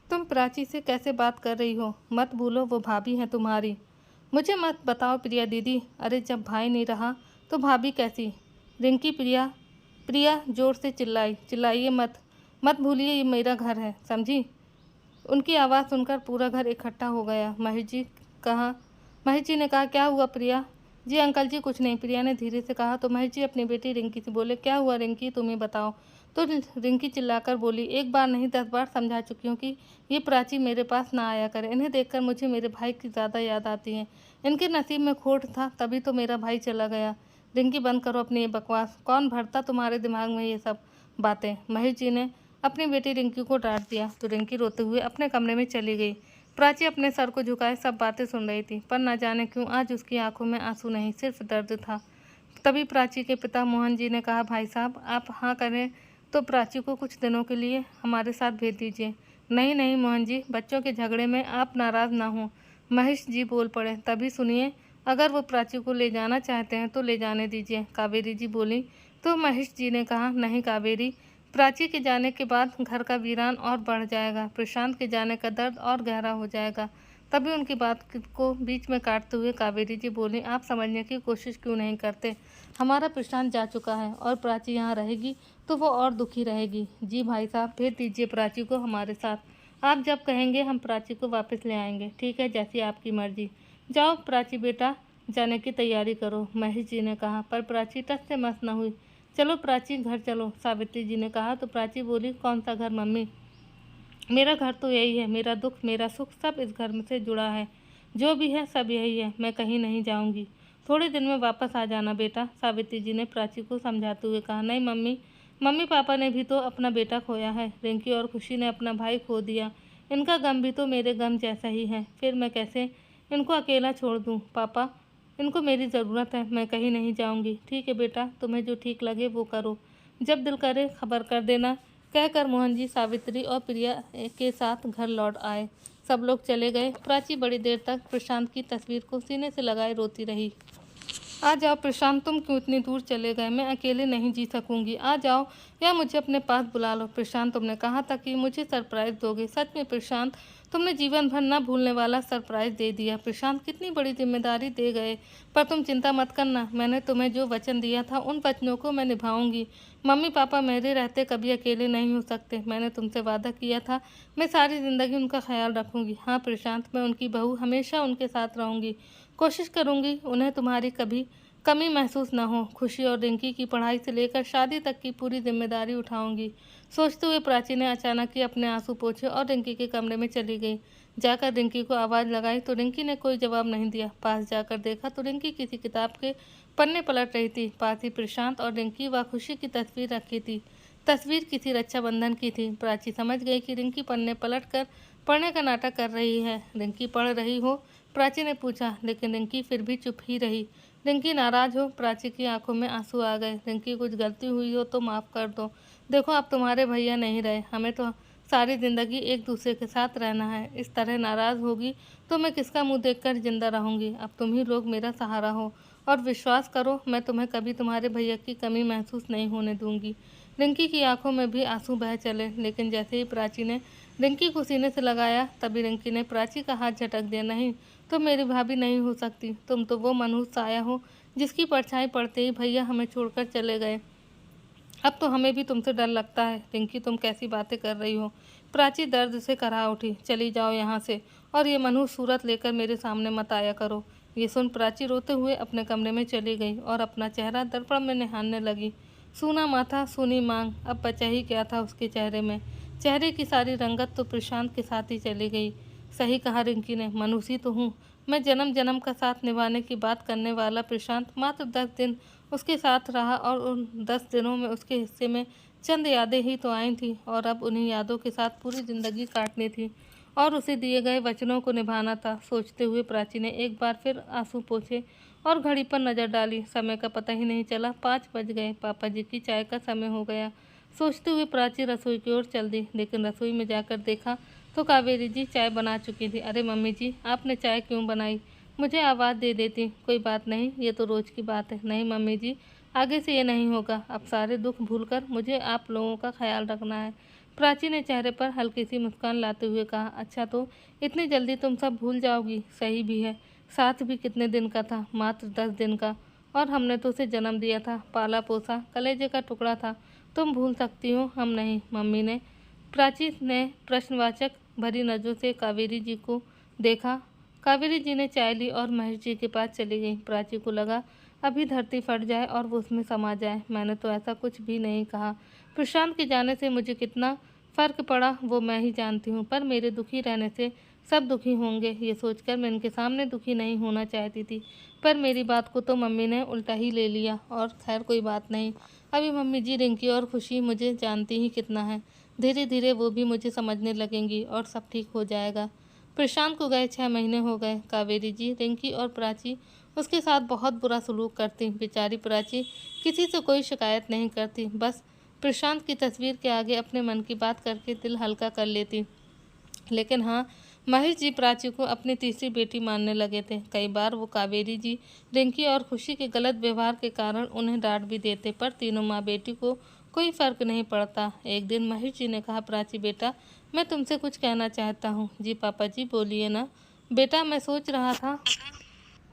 तुम प्राची से कैसे बात कर रही हो? मत भूलो वो भाभी हैं तुम्हारी। मुझे मत बताओ प्रिया दीदी। अरे जब भाई नहीं रहा तो भाभी कैसी? रिंकी, प्रिया, प्रिया जोर से चिल्लाई। चिल्लाइए मत, मत भूलिए ये मेरा घर है, समझी? उनकी आवाज़ सुनकर पूरा घर इकट्ठा हो गया। महेश जी कहा, महेश जी ने कहा, क्या हुआ प्रिया? जी अंकल जी कुछ नहीं, प्रिया ने धीरे से कहा। तो महेश जी अपनी बेटी रिंकी से बोले, क्या हुआ रिंकी, तुम्हें बताओ। तो रिंकी चिल्लाकर बोली, एक बार नहीं 10 बार समझा चुकी हूँ कि ये प्राची मेरे पास ना आया करे। इन्हें देखकर मुझे मेरे भाई की ज़्यादा याद आती है। इनके नसीब में खोट था तभी तो मेरा भाई चला गया। रिंकी बंद करो अपनी ये बकवास। कौन भरता तुम्हारे दिमाग में ये सब बातें? महेश जी ने अपनी बेटी रिंकी को डांट दिया। तो रिंकी रोते हुए अपने कमरे में चली गई। प्राची अपने सर को झुकाए सब बातें सुन रही थी, पर न जाने क्यों आज उसकी आंखों में आंसू नहीं, सिर्फ दर्द था। तभी प्राची के पिता मोहन जी ने कहा, भाई साहब आप हाँ करें तो प्राची को कुछ दिनों के लिए हमारे साथ भेज दीजिए। नहीं नहीं मोहन जी, बच्चों के झगड़े में आप नाराज़ ना हों। महेश जी बोल पड़े। तभी सुनिए, अगर वो प्राची को ले जाना चाहते हैं तो ले जाने दीजिए, कावेरी जी बोली। तो महेश जी ने कहा, नहीं कावेरी, प्राची के जाने के बाद घर का वीरान और बढ़ जाएगा, प्रशांत के जाने का दर्द और गहरा हो जाएगा। तभी उनकी बात को बीच में काटते हुए कावेरी जी बोली, आप समझने की कोशिश क्यों नहीं करते? हमारा प्रशांत जा चुका है और प्राची यहाँ रहेगी तो वो और दुखी रहेगी। जी भाई साहब, भेज दीजिए प्राची को हमारे साथ। आप जब कहेंगे हम प्राची को वापस ले आएंगे। ठीक है, जैसी आपकी मर्जी। जाओ प्राची बेटा, जाने की तैयारी करो, महेश जी ने कहा। पर प्राची टस से मस न हुई। चलो प्राची घर चलो, सावित्री जी ने कहा। तो प्राची बोली, कौन सा घर मम्मी? मेरा घर तो यही है। मेरा दुख मेरा सुख सब इस घर में से जुड़ा है। जो भी है सब यही है। मैं कहीं नहीं जाऊंगी। थोड़े दिन में वापस आ जाना बेटा, सावित्री जी ने प्राची को समझाते हुए कहा। नहीं मम्मी, मम्मी पापा ने भी तो अपना बेटा खोया है। रिंकी और खुशी ने अपना भाई खो दिया। इनका गम भी तो मेरे गम जैसा ही है। फिर मैं कैसे इनको अकेला छोड़ दूँ? पापा, इनको मेरी ज़रूरत है। मैं कहीं नहीं जाऊंगी। ठीक है बेटा, तुम्हें जो ठीक लगे वो करो। जब दिल करे खबर कर देना, कहकर मोहन जी सावित्री और प्रिया के साथ घर लौट आए। सब लोग चले गए। प्राची बड़ी देर तक प्रशांत की तस्वीर को सीने से लगाए रोती रही। आ जाओ प्रशांत, तुम क्यों इतनी दूर चले गए? मैं अकेले नहीं जी सकूंगी। आ जाओ या मुझे अपने पास बुला लो। प्रशांत, तुमने कहा था कि मुझे सरप्राइज़ दोगे। सच में प्रशांत, तुमने जीवन भर न भूलने वाला सरप्राइज़ दे दिया। प्रशांत, कितनी बड़ी जिम्मेदारी दे गए। पर तुम चिंता मत करना, मैंने तुम्हें जो वचन दिया था उन वचनों को मैं निभाऊंगी। मम्मी पापा मेरे रहते कभी अकेले नहीं हो सकते। मैंने तुमसे वादा किया था मैं सारी ज़िंदगी उनका ख्याल रखूंगी। हाँ प्रशांत, मैं उनकी बहू हमेशा उनके साथ रहूंगी। कोशिश करूंगी उन्हें तुम्हारी कभी कमी महसूस न हो। खुशी और रिंकी की पढ़ाई से लेकर शादी तक की पूरी जिम्मेदारी उठाऊंगी। सोचते हुए प्राची ने अचानक ही अपने आंसू पोंछे और रिंकी के कमरे में चली गई। जाकर रिंकी को आवाज़ लगाई तो रिंकी ने कोई जवाब नहीं दिया। पास जाकर देखा तो रिंकी किसी किताब के पन्ने पलट रही थी। पास ही प्रशांत और रिंकी व खुशी की तस्वीर रखी थी। तस्वीर किसी रक्षाबंधन की थी। प्राची समझ गई कि रिंकी पन्ने पलट कर पढ़ने का नाटक कर रही है। रिंकी पढ़ रही हो? प्राची ने पूछा, लेकिन रिंकी फिर भी चुप ही रही। रिंकी नाराज़ हो? प्राची की आंखों में आंसू आ गए। रिंकी, कुछ गलती हुई हो तो माफ़ कर दो। देखो अब तुम्हारे भैया नहीं रहे, हमें तो सारी ज़िंदगी एक दूसरे के साथ रहना है। इस तरह नाराज़ होगी तो मैं किसका मुंह देखकर जिंदा रहूँगी? अब तुम ही लोग मेरा सहारा हो और विश्वास करो मैं तुम्हें कभी तुम्हारे भैया की कमी महसूस नहीं होने दूंगी। रिंकी की आंखों में भी आंसू बह चले, लेकिन जैसे ही प्राची ने रिंकी को सीने से लगाया तभी रिंकी ने प्राची का हाथ झटक दिया। नहीं, तुम मेरी भाभी नहीं हो सकती। तुम तो वो मनहूस साया हो जिसकी परछाई पड़ते ही भैया हमें छोड़कर चले गए। अब तो हमें भी तुमसे डर लगता है। रिंकी, तुम कैसी बातें कर रही हो? प्राची दर्द से कराह उठी। चली जाओ यहाँ से और ये मनहूस सूरत लेकर मेरे सामने मत आया करो। ये सुन प्राची रोते हुए अपने कमरे में चली गई और अपना चेहरा दर्पण में निहारने लगी। सूना माथा, सूनी मांग, अब बचा ही क्या था उसके चेहरे में। चेहरे की सारी रंगत तो प्रशांत के साथ ही चली गई। सही कहा रिंकी ने, मनुष्य तो हूँ मैं। जन्म जन्म का साथ निभाने की बात करने वाला प्रशांत मात्र 10 दिन उसके साथ रहा और उन 10 दिनों में उसके हिस्से में चंद यादें ही तो आई थी और अब उन्हीं यादों के साथ पूरी ज़िंदगी काटनी थी और उसे दिए गए वचनों को निभाना था। सोचते हुए प्राची ने एक बार फिर आंसू पोंछे और घड़ी पर नज़र डाली। समय का पता ही नहीं चला, 5 बज गए। पापा जी की चाय का समय हो गया। सोचते हुए प्राची रसोई की ओर चल दी, लेकिन रसोई में जाकर देखा तो कावेरी जी चाय बना चुकी थी। अरे मम्मी जी, आपने चाय क्यों बनाई? मुझे आवाज़ दे देती। कोई बात नहीं, ये तो रोज़ की बात है। नहीं मम्मी जी, आगे से ये नहीं होगा। अब सारे दुख भूलकर मुझे आप लोगों का ख्याल रखना है। प्राची ने चेहरे पर हल्की सी मुस्कान लाते हुए कहा। अच्छा, तो इतनी जल्दी तुम सब भूल जाओगी? सही भी है। साथ भी कितने दिन का था? मात्र 10 दिन का। और हमने तो उसे जन्म दिया था, पाला पोसा, कलेजे का टुकड़ा था। तुम भूल सकती हो, हम नहीं। मम्मी ने प्राची ने प्रश्नवाचक भरी नज़रों से कावेरी जी को देखा। कावेरी जी ने चाय ली और महेश जी के पास चली गई। प्राची को लगा अभी धरती फट जाए और वो उसमें समा जाए। मैंने तो ऐसा कुछ भी नहीं कहा। प्रशांत के जाने से मुझे कितना फ़र्क पड़ा वो मैं ही जानती हूँ, पर मेरे दुखी रहने से सब दुखी होंगे, ये सोचकर मैं इनके सामने दुखी नहीं होना चाहती थी। पर मेरी बात को तो मम्मी ने उल्टा ही ले लिया। और खैर कोई बात नहीं। अभी मम्मी जी रिंकी और खुशी मुझे जानती ही कितना है। धीरे धीरे वो भी मुझे समझने लगेंगी और सब ठीक हो जाएगा। प्रशांत को गए 6 महीने हो गए। कावेरी जी, रिंकी और प्राची उसके साथ बहुत बुरा सलूक करती। बेचारी प्राची किसी से कोई शिकायत नहीं करती, बस प्रशांत की तस्वीर के आगे अपने मन की बात करके दिल हल्का कर लेती। लेकिन हाँ, महेश जी प्राची को अपनी तीसरी बेटी मानने लगे थे। कई बार वो कावेरी जी, रिंकी और खुशी के गलत व्यवहार के कारण उन्हें डांट भी देते, पर तीनों माँ बेटी को कोई फ़र्क नहीं पड़ता। एक दिन महेश जी ने कहा, प्राची बेटा, मैं तुमसे कुछ कहना चाहता हूँ। जी पापा जी, बोलिए ना। बेटा, मैं सोच रहा था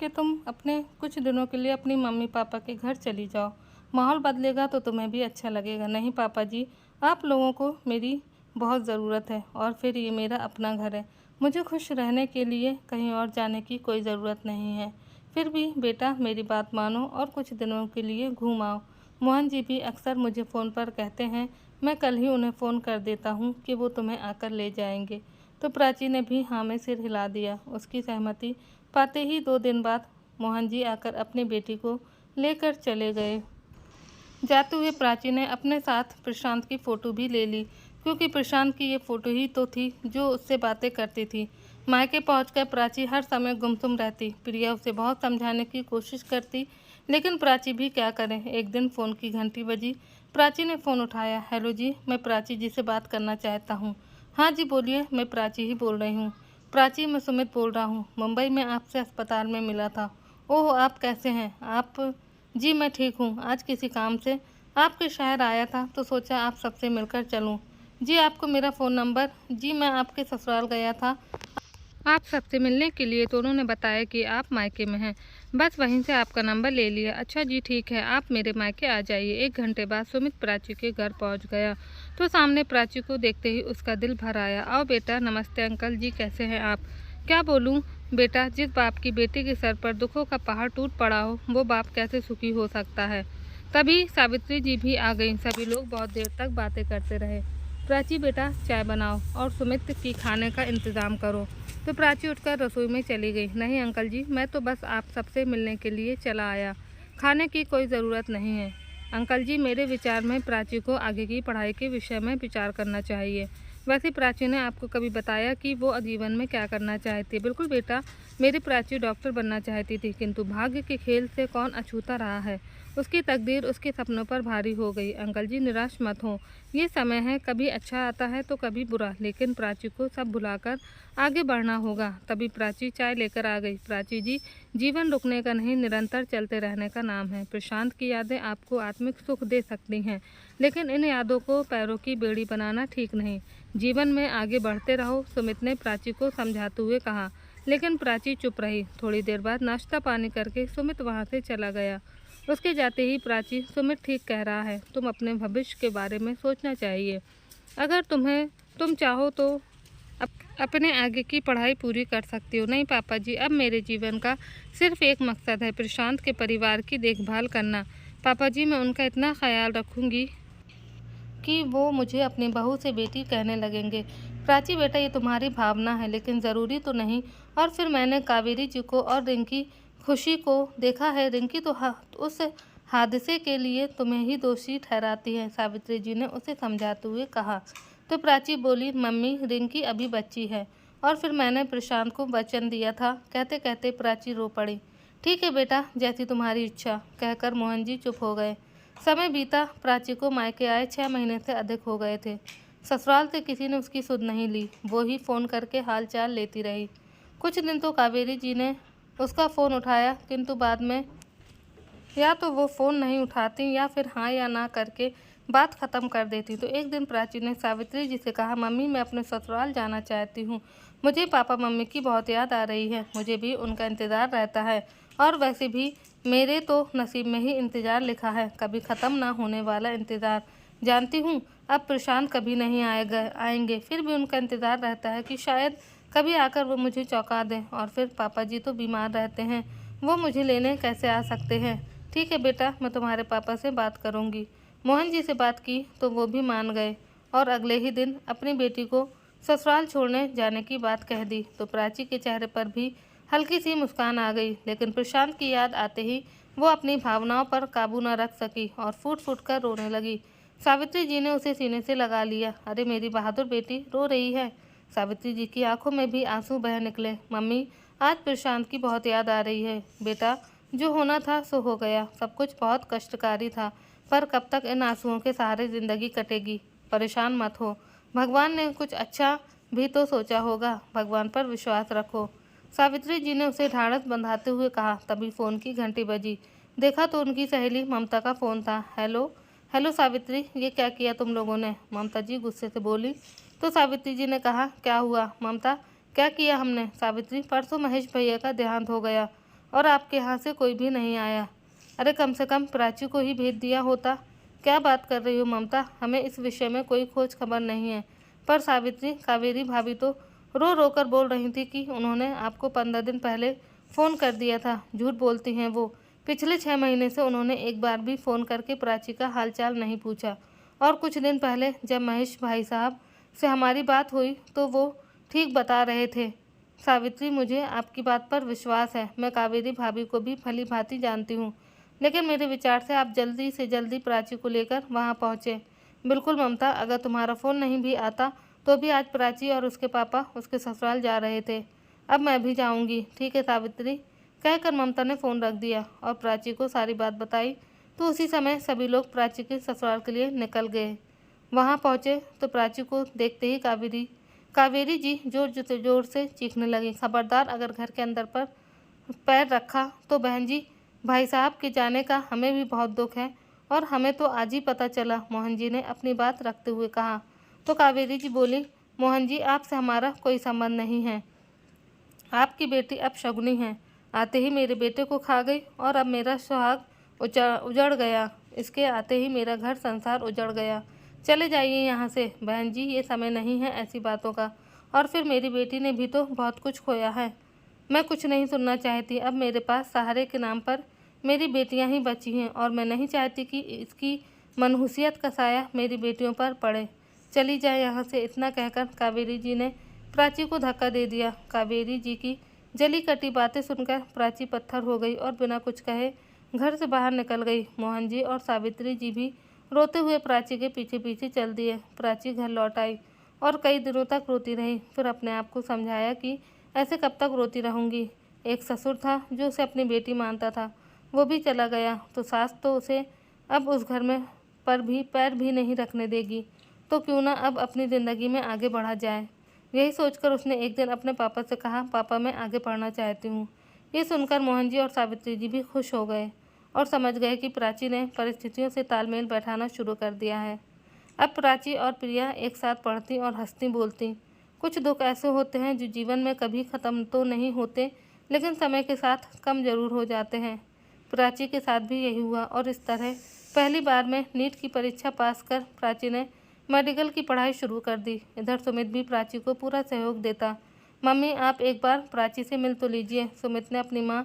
कि तुम अपने कुछ दिनों के लिए अपनी मम्मी पापा के घर चली जाओ। माहौल बदलेगा तो तुम्हें भी अच्छा लगेगा। नहीं पापा जी, आप लोगों को मेरी बहुत ज़रूरत है और फिर ये मेरा अपना घर है। मुझे खुश रहने के लिए कहीं और जाने की कोई ज़रूरत नहीं है। फिर भी बेटा, मेरी बात मानो और कुछ दिनों के लिए घूम आओ। मोहन जी भी अक्सर मुझे फ़ोन पर कहते हैं। मैं कल ही उन्हें फ़ोन कर देता हूँ कि वो तुम्हें आकर ले जाएंगे। तो प्राची ने भी हाँ में सिर हिला दिया। उसकी सहमति पाते ही 2 दिन बाद मोहन जी आकर अपनी बेटी को लेकर चले गए। जाते हुए प्राची ने अपने साथ प्रशांत की फ़ोटो भी ले ली, क्योंकि प्रशांत की ये फ़ोटो ही तो थी जो उससे बातें करती थी। मायके पहुंचकर प्राची हर समय गुमसुम रहती। प्रिया उसे बहुत समझाने की कोशिश करती, लेकिन प्राची भी क्या करे। एक दिन फ़ोन की घंटी बजी। प्राची ने फ़ोन उठाया। हेलो जी, मैं प्राची जी से बात करना चाहता हूँ। हाँ जी बोलिए, मैं प्राची ही बोल रही हूँ। प्राची, मैं सुमित बोल रहा हूँ। मुंबई में आपसे अस्पताल में मिला था। ओह, आप कैसे हैं? आप? जी मैं ठीक हूँ। आज किसी काम से आपके शहर आया था तो सोचा आप सबसे मिलकर चलूँ। जी, आपको मेरा फ़ोन नंबर? जी, मैं आपके ससुराल गया था आप सबसे मिलने के लिए, तो उन्होंने बताया कि आप मायके में हैं। बस वहीं से आपका नंबर ले लिया। अच्छा जी, ठीक है, आप मेरे मायके आ जाइए। 1 घंटे बाद सुमित प्राची के घर पहुंच गया तो सामने प्राची को देखते ही उसका दिल भर आया। आओ बेटा। नमस्ते अंकल जी, कैसे हैं आप? क्या बोलूँ बेटा, जिस बाप की बेटी के सर पर दुखों का पहाड़ टूट पड़ा हो, वो बाप कैसे सुखी हो सकता है। तभी सावित्री जी भी आ गई। सभी लोग बहुत देर तक बातें करते रहे। प्राची बेटा, चाय बनाओ और सुमित की खाने का इंतज़ाम करो। तो प्राची उठकर रसोई में चली गई। नहीं अंकल जी, मैं तो बस आप सबसे मिलने के लिए चला आया। खाने की कोई ज़रूरत नहीं है। अंकल जी, मेरे विचार में प्राची को आगे की पढ़ाई के विषय में विचार करना चाहिए। वैसे प्राची ने आपको कभी बताया कि वो जीवन में क्या करना चाहती है? बिल्कुल बेटा, मेरी प्राची डॉक्टर बनना चाहती थी, किंतु भाग्य के खेल से कौन अछूता रहा है। उसकी तकदीर उसके सपनों पर भारी हो गई। अंकल जी, निराश मत हो। ये समय है, कभी अच्छा आता है तो कभी बुरा, लेकिन प्राची को सब भुलाकर आगे बढ़ना होगा। तभी प्राची चाय लेकर आ गई। प्राची जी, जीवन रुकने का नहीं, निरंतर चलते रहने का नाम है। प्रशांत की यादें आपको आत्मिक सुख दे सकती हैं, लेकिन इन यादों को पैरों की बेड़ी बनाना ठीक नहीं। जीवन में आगे बढ़ते रहो, सुमित ने प्राची को समझाते हुए कहा। लेकिन प्राची चुप रही। थोड़ी देर बाद नाश्ता पानी करके सुमित वहाँ से चला गया। उसके जाते ही प्राची, सुमित ठीक कह रहा है, तुम अपने भविष्य के बारे में सोचना चाहिए। अगर तुम चाहो तो अपने आगे की पढ़ाई पूरी कर सकती हो। नहीं पापा जी, अब मेरे जीवन का सिर्फ एक मकसद है, प्रशांत के परिवार की देखभाल करना। पापा जी, मैं उनका इतना ख्याल रखूंगी कि वो मुझे अपनी बहू से बेटी कहने लगेंगे। प्राची बेटा, ये तुम्हारी भावना है, लेकिन ज़रूरी तो नहीं। और फिर मैंने कावेरी जी को और रिंकी खुशी को देखा है। रिंकी तो उस हादसे के लिए तुम्हें ही दोषी ठहराती है, सावित्री जी ने उसे समझाते हुए कहा। तो प्राची बोली, मम्मी रिंकी अभी बच्ची है और फिर मैंने प्रशांत को वचन दिया था। कहते कहते प्राची रो पड़ी। ठीक है बेटा, जैसी तुम्हारी इच्छा, कहकर मोहन जी चुप हो गए। समय बीता। प्राची को मायके आए 6 महीने से अधिक हो गए थे। ससुराल से किसी ने उसकी सुध नहीं ली। वो ही फ़ोन करके हाल चाल लेती रही। कुछ दिन तो कावेरी जी ने उसका फ़ोन उठाया, किंतु बाद में या तो वो फ़ोन नहीं उठाती या फिर हाँ या ना करके बात ख़त्म कर देती। तो एक दिन प्राची ने सावित्री जी से कहा, मम्मी मैं अपने ससुराल जाना चाहती हूँ। मुझे पापा मम्मी की बहुत याद आ रही है। मुझे भी उनका इंतज़ार रहता है और वैसे भी मेरे तो नसीब में ही इंतज़ार लिखा है, कभी ख़त्म ना होने वाला इंतज़ार। जानती हूँ अब प्रशांत कभी नहीं आएंगे, फिर भी उनका इंतज़ार रहता है कि शायद कभी आकर वो मुझे चौंका दें। और फिर पापा जी तो बीमार रहते हैं, वो मुझे लेने कैसे आ सकते हैं। ठीक है बेटा, मैं तुम्हारे पापा से बात करूँगी। मोहन जी से बात की तो वो भी मान गए और अगले ही दिन अपनी बेटी को ससुराल छोड़ने जाने की बात कह दी। तो प्राची के चेहरे पर भी हल्की सी मुस्कान आ गई, लेकिन प्रशांत की याद आते ही वो अपनी भावनाओं पर काबू न रख सकी और फूट फूट कर रोने लगी। सावित्री जी ने उसे सीने से लगा लिया। अरे मेरी बहादुर बेटी रो रही है। सावित्री जी की आंखों में भी आंसू बह निकले। मम्मी आज प्रशांत की बहुत याद आ रही है। बेटा जो होना था सो हो गया, सब कुछ बहुत कष्टकारी था, पर कब तक इन आंसुओं के सहारे ज़िंदगी कटेगी। परेशान मत हो, भगवान ने कुछ अच्छा भी तो सोचा होगा, भगवान पर विश्वास रखो। सावित्री जी ने उसे ढाढ़स बंधाते हुए कहा। तभी फ़ोन की घंटी बजी। देखा तो उनकी सहेली ममता का फ़ोन था। हेलो हेलो सावित्री, ये क्या किया तुम लोगों ने? ममता जी गुस्से से बोली। तो सावित्री जी ने कहा, क्या हुआ ममता, क्या किया हमने? सावित्री, परसों महेश भैया का देहांत हो गया और आपके यहाँ से कोई भी नहीं आया। अरे कम से कम प्राची को ही भेज दिया होता। क्या बात कर रही हो ममता, हमें इस विषय में कोई खोज खबर नहीं है। पर सावित्री, कावेरी भाभी तो रो रो कर बोल रही थी कि उन्होंने आपको 15 दिन पहले फ़ोन कर दिया था। झूठ बोलती हैं वो। पिछले 6 महीने से उन्होंने एक बार भी फ़ोन करके प्राची का हालचाल नहीं पूछा। और कुछ दिन पहले जब महेश भाई साहब से हमारी बात हुई तो वो ठीक बता रहे थे। सावित्री, मुझे आपकी बात पर विश्वास है। मैं कावेरी भाभी को भी भली भांति जानती हूँ, लेकिन मेरे विचार से आप जल्दी से जल्दी प्राची को लेकर वहाँ पहुँचे। बिल्कुल ममता, अगर तुम्हारा फ़ोन नहीं भी आता तो भी आज प्राची और उसके पापा उसके ससुराल जा रहे थे। अब मैं भी जाऊँगी। ठीक है सावित्री, कहकर ममता ने फ़ोन रख दिया और प्राची को सारी बात बताई। तो उसी समय सभी लोग प्राची के ससुराल के लिए निकल गए। वहाँ पहुँचे तो प्राची को देखते ही कावेरी जी जोर जोर से चीखने लगी। खबरदार, अगर घर के अंदर पर पैर रखा तो बहन जी, भाई साहब के जाने का हमें भी बहुत दुख है और हमें तो आज ही पता चला, मोहन जी ने अपनी बात रखते हुए कहा। तो कावेरी जी बोली, मोहन जी आपसे हमारा कोई संबंध नहीं है। आपकी बेटी अब शगुनी है, आते ही मेरे बेटे को खा गई और अब मेरा सुहाग उजड़ गया। इसके आते ही मेरा घर संसार उजड़ गया। चले जाइए यहाँ से बहन जी, ये समय नहीं है ऐसी बातों का। और फिर मेरी बेटी ने भी तो बहुत कुछ खोया है। मैं कुछ नहीं सुनना चाहती। अब मेरे पास सहारे के नाम पर मेरी बेटियां ही बची हैं और मैं नहीं चाहती कि इसकी मनहूसियत का साया मेरी बेटियों पर पड़े। चली जाए यहाँ से। इतना कहकर कावेरी जी ने प्राची को धक्का दे दिया। कावेरी जी की जली कटी बातें सुनकर प्राची पत्थर हो गई और बिना कुछ कहे घर से बाहर निकल गई। मोहन जी और सावित्री जी भी रोते हुए प्राची के पीछे पीछे चल दिए। प्राची घर लौट आई और कई दिनों तक रोती रही। फिर अपने आप को समझाया कि ऐसे कब तक रोती रहूँगी। एक ससुर था जो उसे अपनी बेटी मानता था, वो भी चला गया तो सास तो उसे अब उस घर में पर भी पैर भी नहीं रखने देगी। तो क्यों ना अब अपनी ज़िंदगी में आगे बढ़ा जाए। यही सोचकर उसने एक दिन अपने पापा से कहा, पापा मैं आगे पढ़ना चाहती हूँ। ये सुनकर मोहन जी और सावित्री जी भी खुश हो गए और समझ गए कि प्राची ने परिस्थितियों से तालमेल बैठाना शुरू कर दिया है। अब प्राची और प्रिया एक साथ पढ़ती और हंसती बोलती। कुछ दुख ऐसे होते हैं जो जीवन में कभी ख़त्म तो नहीं होते, लेकिन समय के साथ कम ज़रूर हो जाते हैं। प्राची के साथ भी यही हुआ और इस तरह पहली बार में नीट की परीक्षा पास कर प्राची ने मेडिकल की पढ़ाई शुरू कर दी। इधर सुमित भी प्राची को पूरा सहयोग देता। मम्मी आप एक बार प्राची से मिल तो लीजिए, सुमित ने अपनी माँ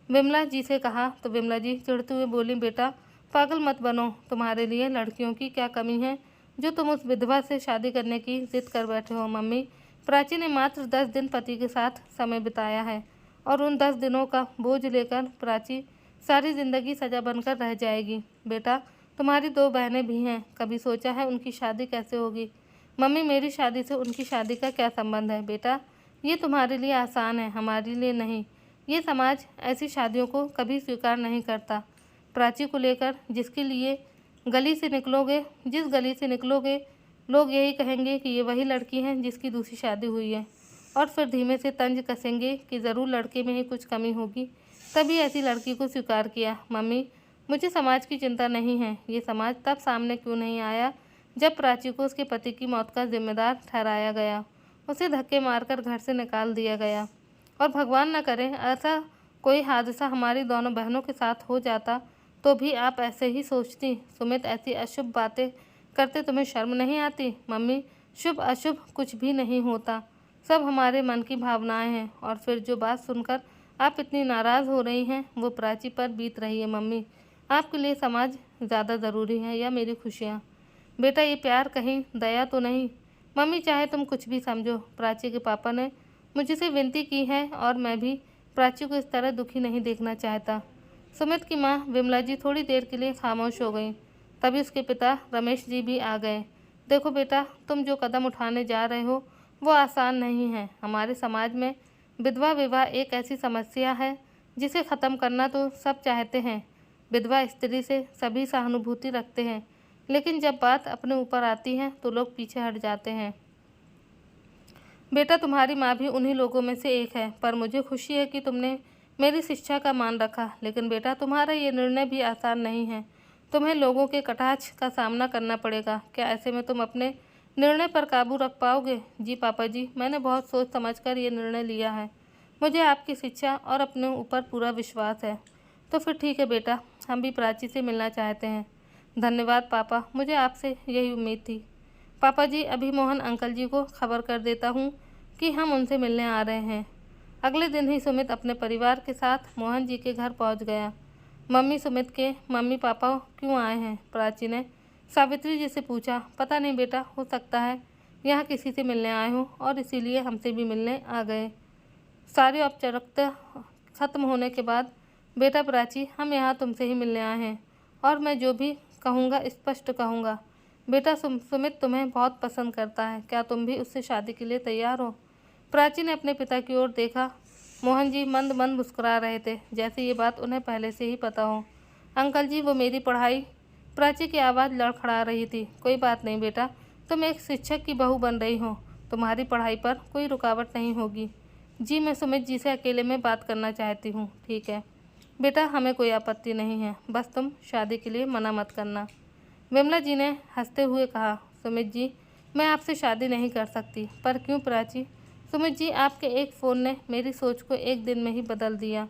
विमला जी से कहा। तो विमला जी चिढ़ते हुए बोली, बेटा पागल मत बनो, तुम्हारे लिए लड़कियों की क्या कमी है जो तुम उस विधवा से शादी करने की जिद कर बैठे हो। मम्मी, प्राची ने मात्र 10 दिन पति के साथ समय बिताया है और उन 10 दिनों का बोझ लेकर प्राची सारी ज़िंदगी सज़ा बनकर रह जाएगी। बेटा, तुम्हारी 2 बहनें भी हैं, कभी सोचा है उनकी शादी कैसे होगी? मम्मी, मेरी शादी से उनकी शादी का क्या संबंध है? बेटा, ये तुम्हारे लिए आसान है, हमारे लिए नहीं। ये समाज ऐसी शादियों को कभी स्वीकार नहीं करता। प्राची को लेकर जिस गली से निकलोगे, लोग यही कहेंगे कि ये वही लड़की है जिसकी दूसरी शादी हुई है, और फिर धीमे से तंज कसेंगे कि ज़रूर लड़के में ही कुछ कमी होगी, तभी ऐसी लड़की को स्वीकार किया। मम्मी, मुझे समाज की चिंता नहीं है। ये समाज तब सामने क्यों नहीं आया जब प्राची को उसके पति की मौत का जिम्मेदार ठहराया गया, उसे धक्के मारकर घर से निकाल दिया गया। और भगवान न करे ऐसा कोई हादसा हमारी दोनों बहनों के साथ हो जाता तो भी आप ऐसे ही सोचती? सुमित, ऐसी अशुभ बातें करते तुम्हें शर्म नहीं आती? मम्मी, शुभ अशुभ कुछ भी नहीं होता, सब हमारे मन की भावनाएं हैं। और फिर जो बात सुनकर आप इतनी नाराज़ हो रही हैं वो प्राची पर बीत रही है। मम्मी, आपके लिए समाज ज़्यादा ज़रूरी है या मेरी खुशियाँ? बेटा, ये प्यार कहीं दया तो नहीं? मम्मी, चाहे तुम कुछ भी समझो, प्राची के पापा ने मुझसे विनती की है और मैं भी प्राची को इस तरह दुखी नहीं देखना चाहता। सुमित की माँ विमला जी थोड़ी देर के लिए खामोश हो गई। तभी उसके पिता रमेश जी भी आ गए। देखो बेटा, तुम जो कदम उठाने जा रहे हो वो आसान नहीं है। हमारे समाज में विधवा विवाह एक ऐसी समस्या है जिसे ख़त्म करना तो सब चाहते हैं। विधवा स्त्री से सभी सहानुभूति रखते हैं, लेकिन जब बात अपने ऊपर आती है तो लोग पीछे हट जाते हैं। बेटा, तुम्हारी माँ भी उन्हीं लोगों में से एक है, पर मुझे खुशी है कि तुमने मेरी शिक्षा का मान रखा। लेकिन बेटा, तुम्हारा ये निर्णय भी आसान नहीं है। तुम्हें लोगों के कटाक्ष का सामना करना पड़ेगा। क्या ऐसे में तुम अपने निर्णय पर काबू रख पाओगे? जी पापा जी, मैंने बहुत सोच समझकर ये निर्णय लिया है। मुझे आपकी शिक्षा और अपने ऊपर पूरा विश्वास है। तो फिर ठीक है बेटा, हम भी प्राची से मिलना चाहते हैं। धन्यवाद पापा, मुझे आपसे यही उम्मीद थी। पापा जी, अभी मोहन अंकल जी को खबर कर देता हूँ कि हम उनसे मिलने आ रहे हैं। अगले दिन ही सुमित अपने परिवार के साथ मोहन जी के घर पहुँच गया। मम्मी, सुमित के मम्मी पापा क्यों आए हैं? प्राची ने सावित्री जी से पूछा। पता नहीं बेटा, हो सकता है यहाँ किसी से मिलने आए हों और इसीलिए हमसे भी मिलने आ गए। सारी औपचारिकता खत्म होने के बाद, बेटा प्राची, हम यहाँ तुमसे ही मिलने आए हैं और मैं जो भी कहूँगा स्पष्ट कहूँगा। बेटा, सुमित तुम्हें बहुत पसंद करता है, क्या तुम भी उससे शादी के लिए तैयार हो? प्राची ने अपने पिता की ओर देखा। मोहन जी मंद मंद मुस्कुरा रहे थे, जैसे ये बात उन्हें पहले से ही पता हो। अंकल जी, वो मेरी पढ़ाई। प्राची की आवाज़ लड़खड़ा रही थी। कोई बात नहीं बेटा, तुम एक शिक्षक की बहू बन रही हो, तुम्हारी पढ़ाई पर कोई रुकावट नहीं होगी। जी, मैं सुमित जी से अकेले में बात करना चाहती हूँ। ठीक है बेटा, हमें कोई आपत्ति नहीं है, बस तुम शादी के लिए मना मत करना। विमला जी ने हंसते हुए कहा। सुमित जी, मैं आपसे शादी नहीं कर सकती। पर क्यों प्राची? सुमित जी, आपके एक फ़ोन ने मेरी सोच को एक दिन में ही बदल दिया।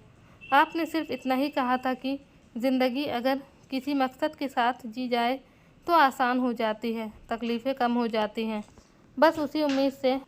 आपने सिर्फ इतना ही कहा था कि ज़िंदगी अगर किसी मकसद के साथ जी जाए तो आसान हो जाती है, तकलीफ़ें कम हो जाती हैं। बस उसी उम्मीद से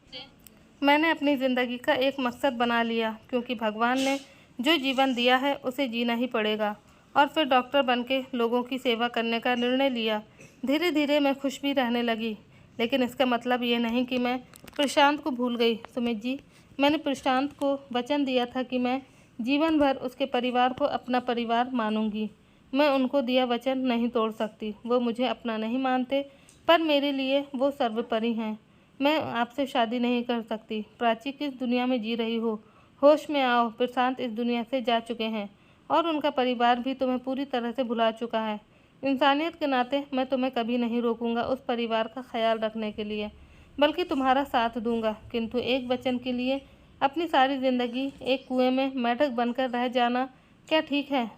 मैंने अपनी ज़िंदगी का एक मकसद बना लिया, क्योंकि भगवान ने जो जीवन दिया है उसे जीना ही पड़ेगा। और फिर डॉक्टर बनके लोगों की सेवा करने का निर्णय लिया। धीरे धीरे मैं खुश भी रहने लगी, लेकिन इसका मतलब ये नहीं कि मैं प्रशांत को भूल गई। सुमित जी, मैंने प्रशांत को वचन दिया था कि मैं जीवन भर उसके परिवार को अपना परिवार मानूंगी। मैं उनको दिया वचन नहीं तोड़ सकती। वो मुझे अपना नहीं मानते, पर मेरे लिए वो सर्वोपरि हैं। मैं आपसे शादी नहीं कर सकती। प्राची, किस दुनिया में जी रही हो? होश में आओ। प्रशांत इस दुनिया से जा चुके हैं और उनका परिवार भी तुम्हें पूरी तरह से भुला चुका है। इंसानियत के नाते मैं तुम्हें कभी नहीं रोकूंगा उस परिवार का ख्याल रखने के लिए, बल्कि तुम्हारा साथ दूंगा। किंतु एक वचन के लिए अपनी सारी ज़िंदगी एक कुएं में मेंढक बनकर रह जाना क्या ठीक है?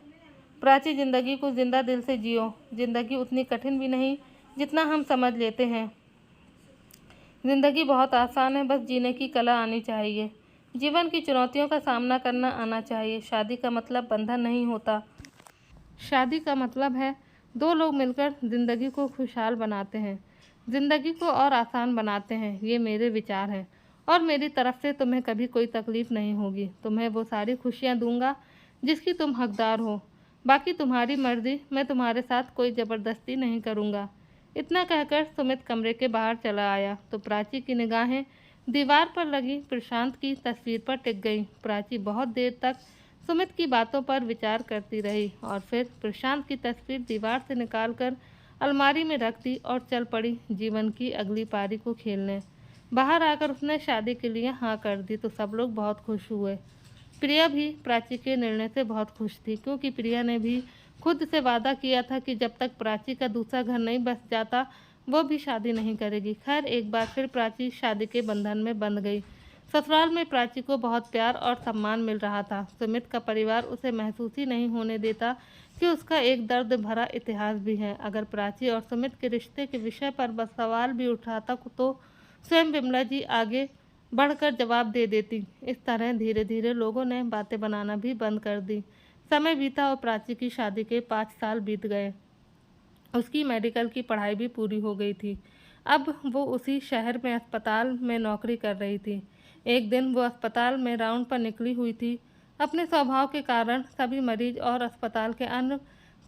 प्राची, ज़िंदगी को जिंदा दिल से जियो। ज़िंदगी उतनी कठिन भी नहीं जितना हम समझ लेते हैं। ज़िंदगी बहुत आसान है, बस जीने की कला आनी चाहिए। जीवन की चुनौतियों का सामना करना आना चाहिए। शादी का मतलब बंधन नहीं होता। शादी का मतलब है 2 लोग मिलकर ज़िंदगी को खुशहाल बनाते हैं, ज़िंदगी को और आसान बनाते हैं। ये मेरे विचार हैं और मेरी तरफ से तुम्हें कभी कोई तकलीफ़ नहीं होगी। तुम्हें वो सारी खुशियाँ दूंगा जिसकी तुम हकदार हो। बाकी तुम्हारी मर्ज़ी, मैं तुम्हारे साथ कोई ज़बरदस्ती नहीं करूँगा। इतना कहकर सुमित कमरे के बाहर चला आया तो प्राची की निगाहें दीवार पर लगी प्रशांत की तस्वीर पर टिक गई। प्राची बहुत देर तक सुमित की बातों पर विचार करती रही और फिर प्रशांत की तस्वीर दीवार से निकालकर अलमारी में रख दी और चल पड़ी जीवन की अगली पारी को खेलने। बाहर आकर उसने शादी के लिए हाँ कर दी तो सब लोग बहुत खुश हुए। प्रिया भी प्राची के निर्णय से बहुत खुश थी, क्योंकि प्रिया ने भी खुद से वादा किया था कि जब तक प्राची का दूसरा घर नहीं बस जाता वो भी शादी नहीं करेगी। खैर, एक बार फिर प्राची शादी के बंधन में बंध गई। ससुराल में प्राची को बहुत प्यार और सम्मान मिल रहा था। सुमित का परिवार उसे महसूस ही नहीं होने देता कि उसका एक दर्द भरा इतिहास भी है। अगर प्राची और सुमित के रिश्ते के विषय पर बस सवाल भी उठाता तो स्वयं विमला जी आगे बढ़कर जवाब दे देती। इस तरह धीरे धीरे लोगों ने बातें बनाना भी बंद कर दी। समय बीता और प्राची की शादी के 5 साल बीत गए। उसकी मेडिकल की पढ़ाई भी पूरी हो गई थी। अब वो उसी शहर में अस्पताल में नौकरी कर रही थी। एक दिन वो अस्पताल में राउंड पर निकली हुई थी। अपने स्वभाव के कारण सभी मरीज और अस्पताल के अन्य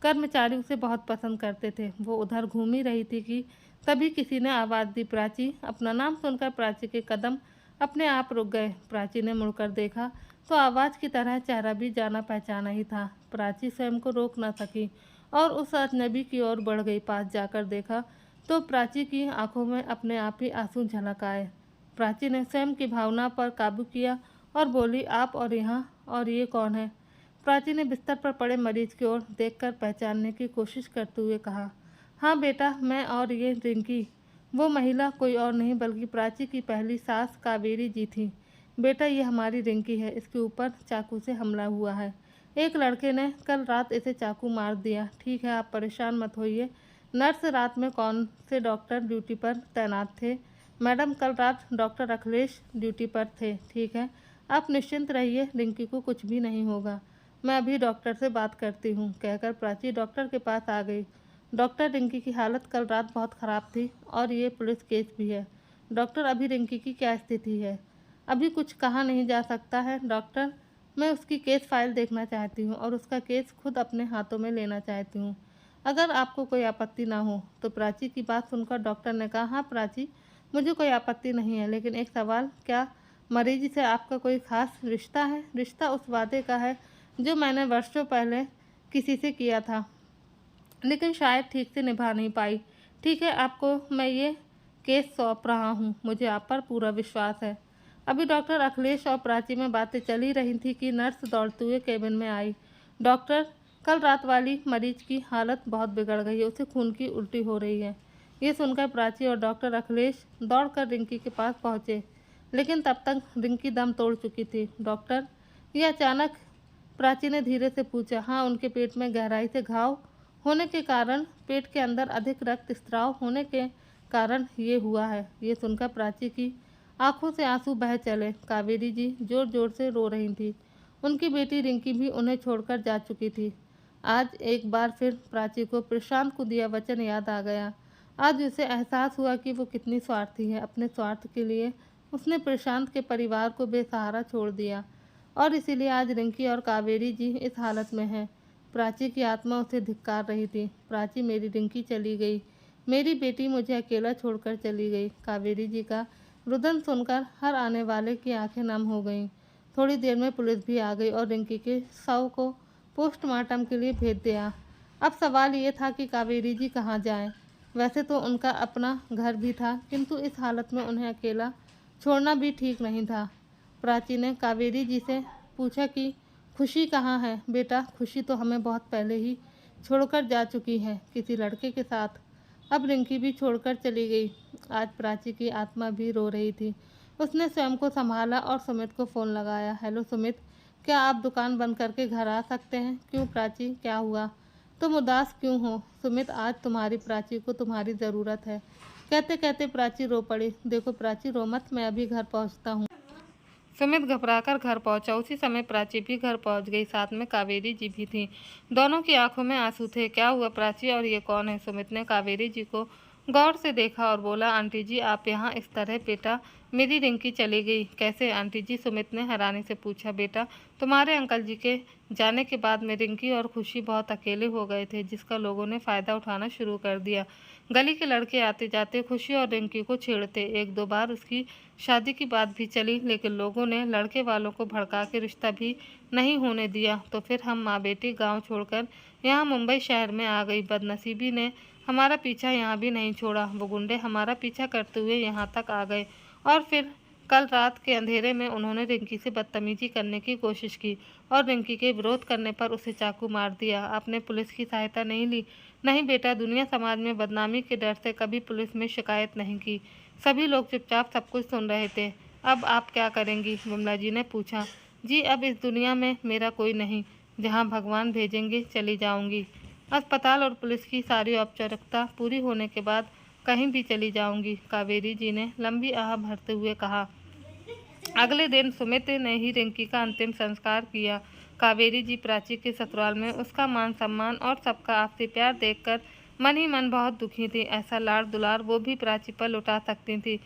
कर्मचारी उसे बहुत पसंद करते थे। वो उधर घूम ही रही थी कि तभी किसी ने आवाज़ दी, प्राची। अपना नाम सुनकर प्राची के कदम अपने आप रुक गए। प्राची ने मुड़कर देखा तो आवाज़ की तरह चेहरा भी जाना पहचाना ही था। प्राची स्वयं को रोक न सकी और उस अजनबी की ओर बढ़ गई। पास जाकर देखा तो प्राची की आंखों में अपने आप ही आंसू झलक आए। प्राची ने स्वयं की भावना पर काबू किया और बोली, आप और यहाँ, और ये कौन है? प्राची ने बिस्तर पर पड़े मरीज की ओर देखकर पहचानने की कोशिश करते हुए कहा, हाँ बेटा, मैं और ये रिंकी। वो महिला कोई और नहीं बल्कि प्राची की पहली सास कावेरी जी थी। बेटा, ये हमारी रिंकी है। इसके ऊपर चाकू से हमला हुआ है। एक लड़के ने कल रात इसे चाकू मार दिया। ठीक है, आप परेशान मत होइए। नर्स रात में कौन से डॉक्टर ड्यूटी पर तैनात थे? मैडम, कल रात डॉक्टर अखिलेश ड्यूटी पर थे। ठीक है, आप निश्चिंत रहिए, रिंकी को कुछ भी नहीं होगा। मैं अभी डॉक्टर से बात करती हूँ, कहकर प्राची डॉक्टर के पास आ गई। डॉक्टर, रिंकी की हालत कल रात बहुत ख़राब थी और ये पुलिस केस भी है। डॉक्टर, अभी रिंकी की क्या स्थिति है? अभी कुछ कहा नहीं जा सकता है डॉक्टर। मैं उसकी केस फाइल देखना चाहती हूँ और उसका केस खुद अपने हाथों में लेना चाहती हूँ, अगर आपको कोई आपत्ति ना हो। तो प्राची की बात सुनकर डॉक्टर ने कहा, हाँ प्राची, मुझे कोई आपत्ति नहीं है, लेकिन एक सवाल, क्या मरीज से आपका कोई खास रिश्ता है? रिश्ता उस वादे का है जो मैंने वर्षों पहले किसी से किया था, लेकिन शायद ठीक से निभा नहीं पाई। ठीक है, आपको मैं ये केस सौंप रहा हूँ, मुझे आप पर पूरा विश्वास है। अभी डॉक्टर अखिलेश और प्राची में बातें चल ही रही थी कि नर्स दौड़ते हुए केबिन में आई। डॉक्टर, कल रात वाली मरीज की हालत बहुत बिगड़ गई है, उसे खून की उल्टी हो रही है। ये सुनकर प्राची और डॉक्टर अखिलेश दौड़कर रिंकी के पास पहुँचे, लेकिन तब तक रिंकी दम तोड़ चुकी थी। डॉक्टर, ये अचानक? प्राची ने धीरे से पूछा। हाँ, उनके पेट में गहराई से घाव होने के कारण, पेट के अंदर अधिक रक्त स्त्राव होने के कारण ये हुआ है। ये सुनकर प्राची की आंखों से आंसू बह चले। कावेरी जी जोर जोर से रो रही थी। उनकी बेटी रिंकी भी उन्हें छोड़कर जा चुकी थी। आज एक बार फिर प्राची को प्रशांत को दिया वचन याद आ गया। आज उसे एहसास हुआ कि वो कितनी स्वार्थी है। अपने स्वार्थ के लिए उसने प्रशांत के परिवार को बेसहारा छोड़ दिया और इसीलिए आज रिंकी और कावेरी जी इस हालत में हैं। प्राची की आत्मा उसे धिक्कार रही थी। प्राची, मेरी रिंकी चली गई, मेरी बेटी मुझे अकेला छोड़कर चली गई। कावेरी जी का रुदन सुनकर हर आने वाले की आंखें नम हो गईं। थोड़ी देर में पुलिस भी आ गई और रिंकी के शव को पोस्टमार्टम के लिए भेज दिया। अब सवाल ये था कि कावेरी जी कहाँ जाएं। वैसे तो उनका अपना घर भी था, किंतु इस हालत में उन्हें अकेला छोड़ना भी ठीक नहीं था। प्राची ने कावेरी जी से पूछा कि खुशी कहाँ है? बेटा, खुशी तो हमें बहुत पहले ही छोड़कर जा चुकी है, किसी लड़के के साथ। अब रिंकी भी छोड़कर चली गई। आज प्राची की आत्मा भी रो रही थी। उसने स्वयं को संभाला और सुमित को फ़ोन लगाया। हेलो सुमित, क्या आप दुकान बंद करके घर आ सकते हैं? क्यों प्राची, क्या हुआ? तुम उदास क्यों हो? सुमित, आज तुम्हारी प्राची को तुम्हारी ज़रूरत है। कहते कहते प्राची रो पड़ी। देखो प्राची, रो मत, मैं अभी घर पहुंचता हूं। सुमित घबराकर घर पहुंचा। उसी समय प्राची भी घर पहुंच गई, साथ में कावेरी जी भी थी। दोनों की आंखों में आंसू थे। क्या हुआ प्राची, और ये कौन है? सुमित ने कावेरी जी को गौर से देखा और बोला, आंटी जी आप यहाँ इस तरह? बेटा मेरी रिंकी चली गई। कैसे आंटी जी? सुमित ने हैरानी से पूछा। बेटा तुम्हारे अंकल जी के जाने के बाद में रिंकी और खुशी बहुत अकेले हो गए थे, जिसका लोगों ने फ़ायदा उठाना शुरू कर दिया। गली के लड़के आते जाते खुशी और रिंकी को छेड़ते। एक दो बार उसकी शादी की बात भी चली, लेकिन लोगों ने लड़के वालों को भड़का के रिश्ता भी नहीं होने दिया। तो फिर हम माँ बेटी गाँव छोड़कर यहाँ मुंबई शहर में आ गई। बदनसीबी ने हमारा पीछा यहाँ भी नहीं छोड़ा। वो गुंडे हमारा पीछा करते हुए यहाँ तक आ गए और फिर कल रात के अंधेरे में उन्होंने रिंकी से बदतमीजी करने की कोशिश की और रिंकी के विरोध करने पर उसे चाकू मार दिया। आपने पुलिस की सहायता नहीं ली? नहीं बेटा, दुनिया समाज में बदनामी के डर से कभी पुलिस में शिकायत नहीं की। सभी लोग चुपचाप सब कुछ सुन रहे थे। अब आप क्या करेंगी? विमला जी ने पूछा। जी अब इस दुनिया में मेरा कोई नहीं, जहाँ भगवान भेजेंगे चली जाऊंगी। अस्पताल और पुलिस की सारी औपचारिकता पूरी होने के बाद कहीं भी चली जाऊंगी, कावेरी जी ने लंबी आह भरते हुए कहा। अगले दिन सुमित ने ही रिंकी का अंतिम संस्कार किया। कावेरी जी प्राची के ससुराल में उसका मान सम्मान और सबका आपसी प्यार देखकर मन ही मन बहुत दुखी थी। ऐसा लाड़ दुलार वो भी प्राची पर लुटा सकती थी।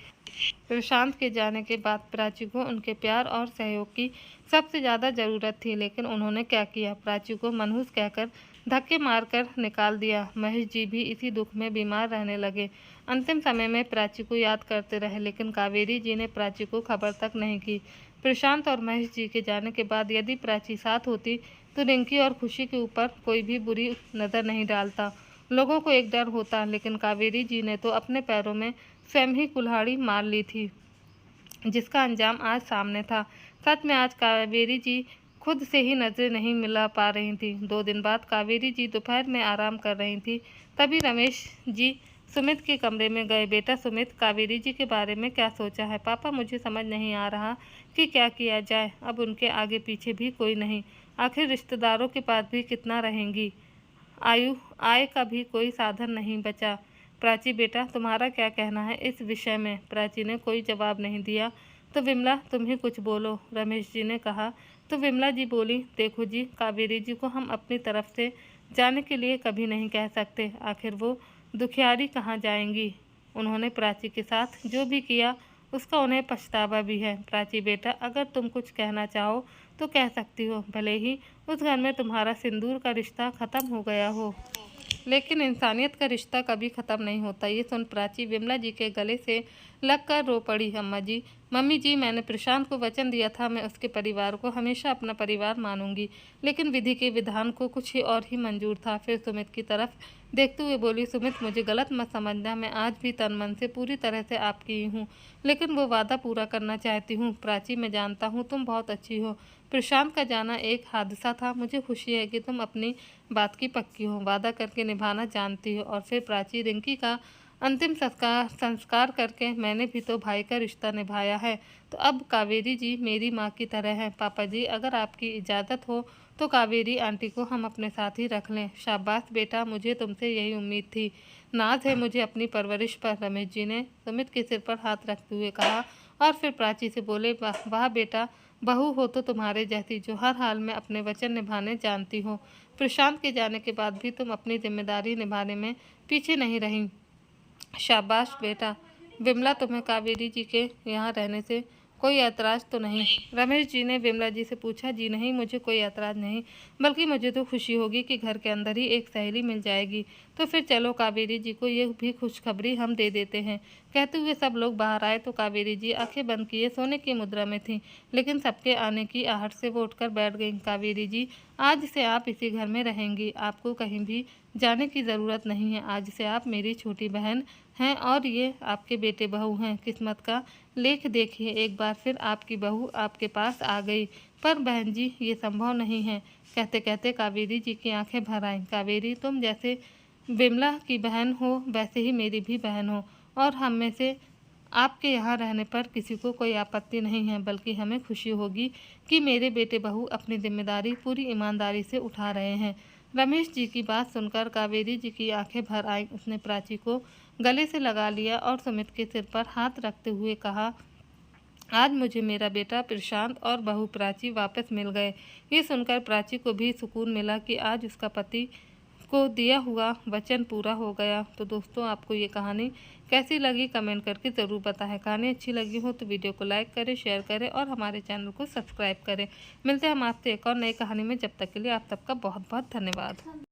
प्रशांत के जाने के बाद प्राची को उनके प्यार और सहयोग की सबसे ज़्यादा ज़रूरत थी, लेकिन उन्होंने क्या किया? प्राची को मनहूस कहकर धक्के मारकर निकाल दिया। महेश जी भी इसी दुख में बीमार रहने लगे। अंतिम समय में प्राची को याद करते रहे, लेकिन कावेरी जी ने प्राची को खबर तक नहीं की। प्रशांत और महेश जी के जाने के बाद यदि प्राची साथ होती तो रिंकी और खुशी के ऊपर कोई भी बुरी नज़र नहीं डालता। लोगों को एक डर होता, लेकिन कावेरी जी ने तो अपने पैरों में स्वयं ही कुल्हाड़ी मार ली थी, जिसका अंजाम आज सामने था। सच में आज कावेरी जी खुद से ही नजरें नहीं मिला पा रही थी। 2 दिन बाद कावेरी जी दोपहर में आराम कर रही थी, तभी रमेश जी सुमित के कमरे में गए। बेटा सुमित, कावेरी जी के बारे में क्या सोचा है? पापा मुझे समझ नहीं आ रहा कि क्या किया जाए। अब उनके आगे पीछे भी कोई नहीं, आखिर रिश्तेदारों के पास भी कितना रहेंगी? आय का भी कोई साधन नहीं बचा। प्राची बेटा तुम्हारा क्या कहना है इस विषय में? प्राची ने कोई जवाब नहीं दिया। तो विमला तुम ही कुछ बोलो, रमेश जी ने कहा। तो विमला जी बोली, देखो जी, कावेरी जी को हम अपनी तरफ से जाने के लिए कभी नहीं कह सकते। आखिर वो दुखियारी कहाँ जाएंगी? उन्होंने प्राची के साथ जो भी किया उसका उन्हें पछतावा भी है। प्राची बेटा अगर तुम कुछ कहना चाहो तो कह सकती हो, भले ही उस घर में तुम्हारा सिंदूर का रिश्ता ख़त्म हो गया हो, लेकिन इंसानियत का रिश्ता कभी ख़त्म नहीं होता। ये सुन प्राची विमला जी के गले से लगकर रो पड़ी। अम्मा जी, मम्मी जी, मैंने प्रशांत को वचन दिया था मैं उसके परिवार को हमेशा अपना परिवार मानूंगी, लेकिन विधि के विधान को कुछ ही और ही मंजूर था। फिर सुमित की तरफ देखते हुए बोली, सुमित मुझे गलत मत समझना, मैं आज भी तन मन से पूरी तरह से आपकी ही हूँ, लेकिन वो वादा पूरा करना चाहती हूँ। प्राची मैं जानता हूँ तुम बहुत अच्छी हो, प्रशांत का जाना एक हादसा था, मुझे खुशी है कि तुम अपनी बात की पक्की हो, वादा करके निभाना जानती हो। और फिर प्राची रिंकी का अंतिम संस्कार करके मैंने भी तो भाई का रिश्ता निभाया है, तो अब कावेरी जी मेरी माँ की तरह है। पापा जी अगर आपकी इजाज़त हो तो कावेरी आंटी को हम अपने साथ ही रख लें। शाबाश बेटा, मुझे तुमसे यही उम्मीद थी। नाज है मुझे अपनी परवरिश पर, रमेश जी ने सुमित के सिर पर हाथ रखते हुए कहा। और फिर प्राची से बोले, वाह बेटा, बहू हो तो तुम्हारे जैसी, जो हर हाल में अपने वचन निभाने जानती हो। प्रशांत के जाने के बाद भी तुम अपनी जिम्मेदारी निभाने में पीछे नहीं रही। शाबाश बेटा। विमला तुम्हें कावेरी जी के यहाँ रहने से कोई ऐतराज़ तो नहीं? रमेश जी ने विमला जी से पूछा। जी नहीं, मुझे कोई ऐतराज़ नहीं, बल्कि मुझे तो खुशी होगी कि घर के अंदर ही एक सहेली मिल जाएगी। तो फिर चलो कावेरी जी को ये भी खुशखबरी हम दे देते हैं। कहते हुए सब लोग बाहर आए तो कावेरी जी आंखें बंद किए सोने की मुद्रा में थीं, लेकिन सबके आने की आहट से वो उठकर बैठ गईं। कावेरी जी, आज से आप इसी घर में रहेंगी, आपको कहीं भी जाने की ज़रूरत नहीं है। आज से आप मेरी छोटी बहन हैं और ये आपके बेटे बहू हैं। किस्मत का लेख देखिए, एक बार फिर आपकी बहू आपके पास आ गई। पर बहन जी ये संभव नहीं है। कहते कहते कावेरी जी की आंखें भर आईं। कावेरी, तुम जैसे विमला की बहन हो वैसे ही मेरी भी बहन हो, और हम में से आपके यहाँ रहने पर किसी को कोई आपत्ति नहीं है, बल्कि हमें खुशी होगी कि मेरे बेटे बहू अपनी जिम्मेदारी पूरी ईमानदारी से उठा रहे हैं। रमेश जी की बात सुनकर कावेरी जी की आंखें भर आईं। उसने प्राची को गले से लगा लिया और सुमित के सिर पर हाथ रखते हुए कहा, आज मुझे मेरा बेटा प्रशांत और बहू प्राची वापस मिल गए। ये सुनकर प्राची को भी सुकून मिला कि आज उसका पति को दिया हुआ वचन पूरा हो गया। तो दोस्तों, आपको ये कहानी कैसी लगी कमेंट करके ज़रूर बताएं। कहानी अच्छी लगी हो तो वीडियो को लाइक करें, शेयर करें और हमारे चैनल को सब्सक्राइब करें। मिलते हैं हम आपसे एक और नई कहानी में। जब तक के लिए आप सबका बहुत बहुत धन्यवाद।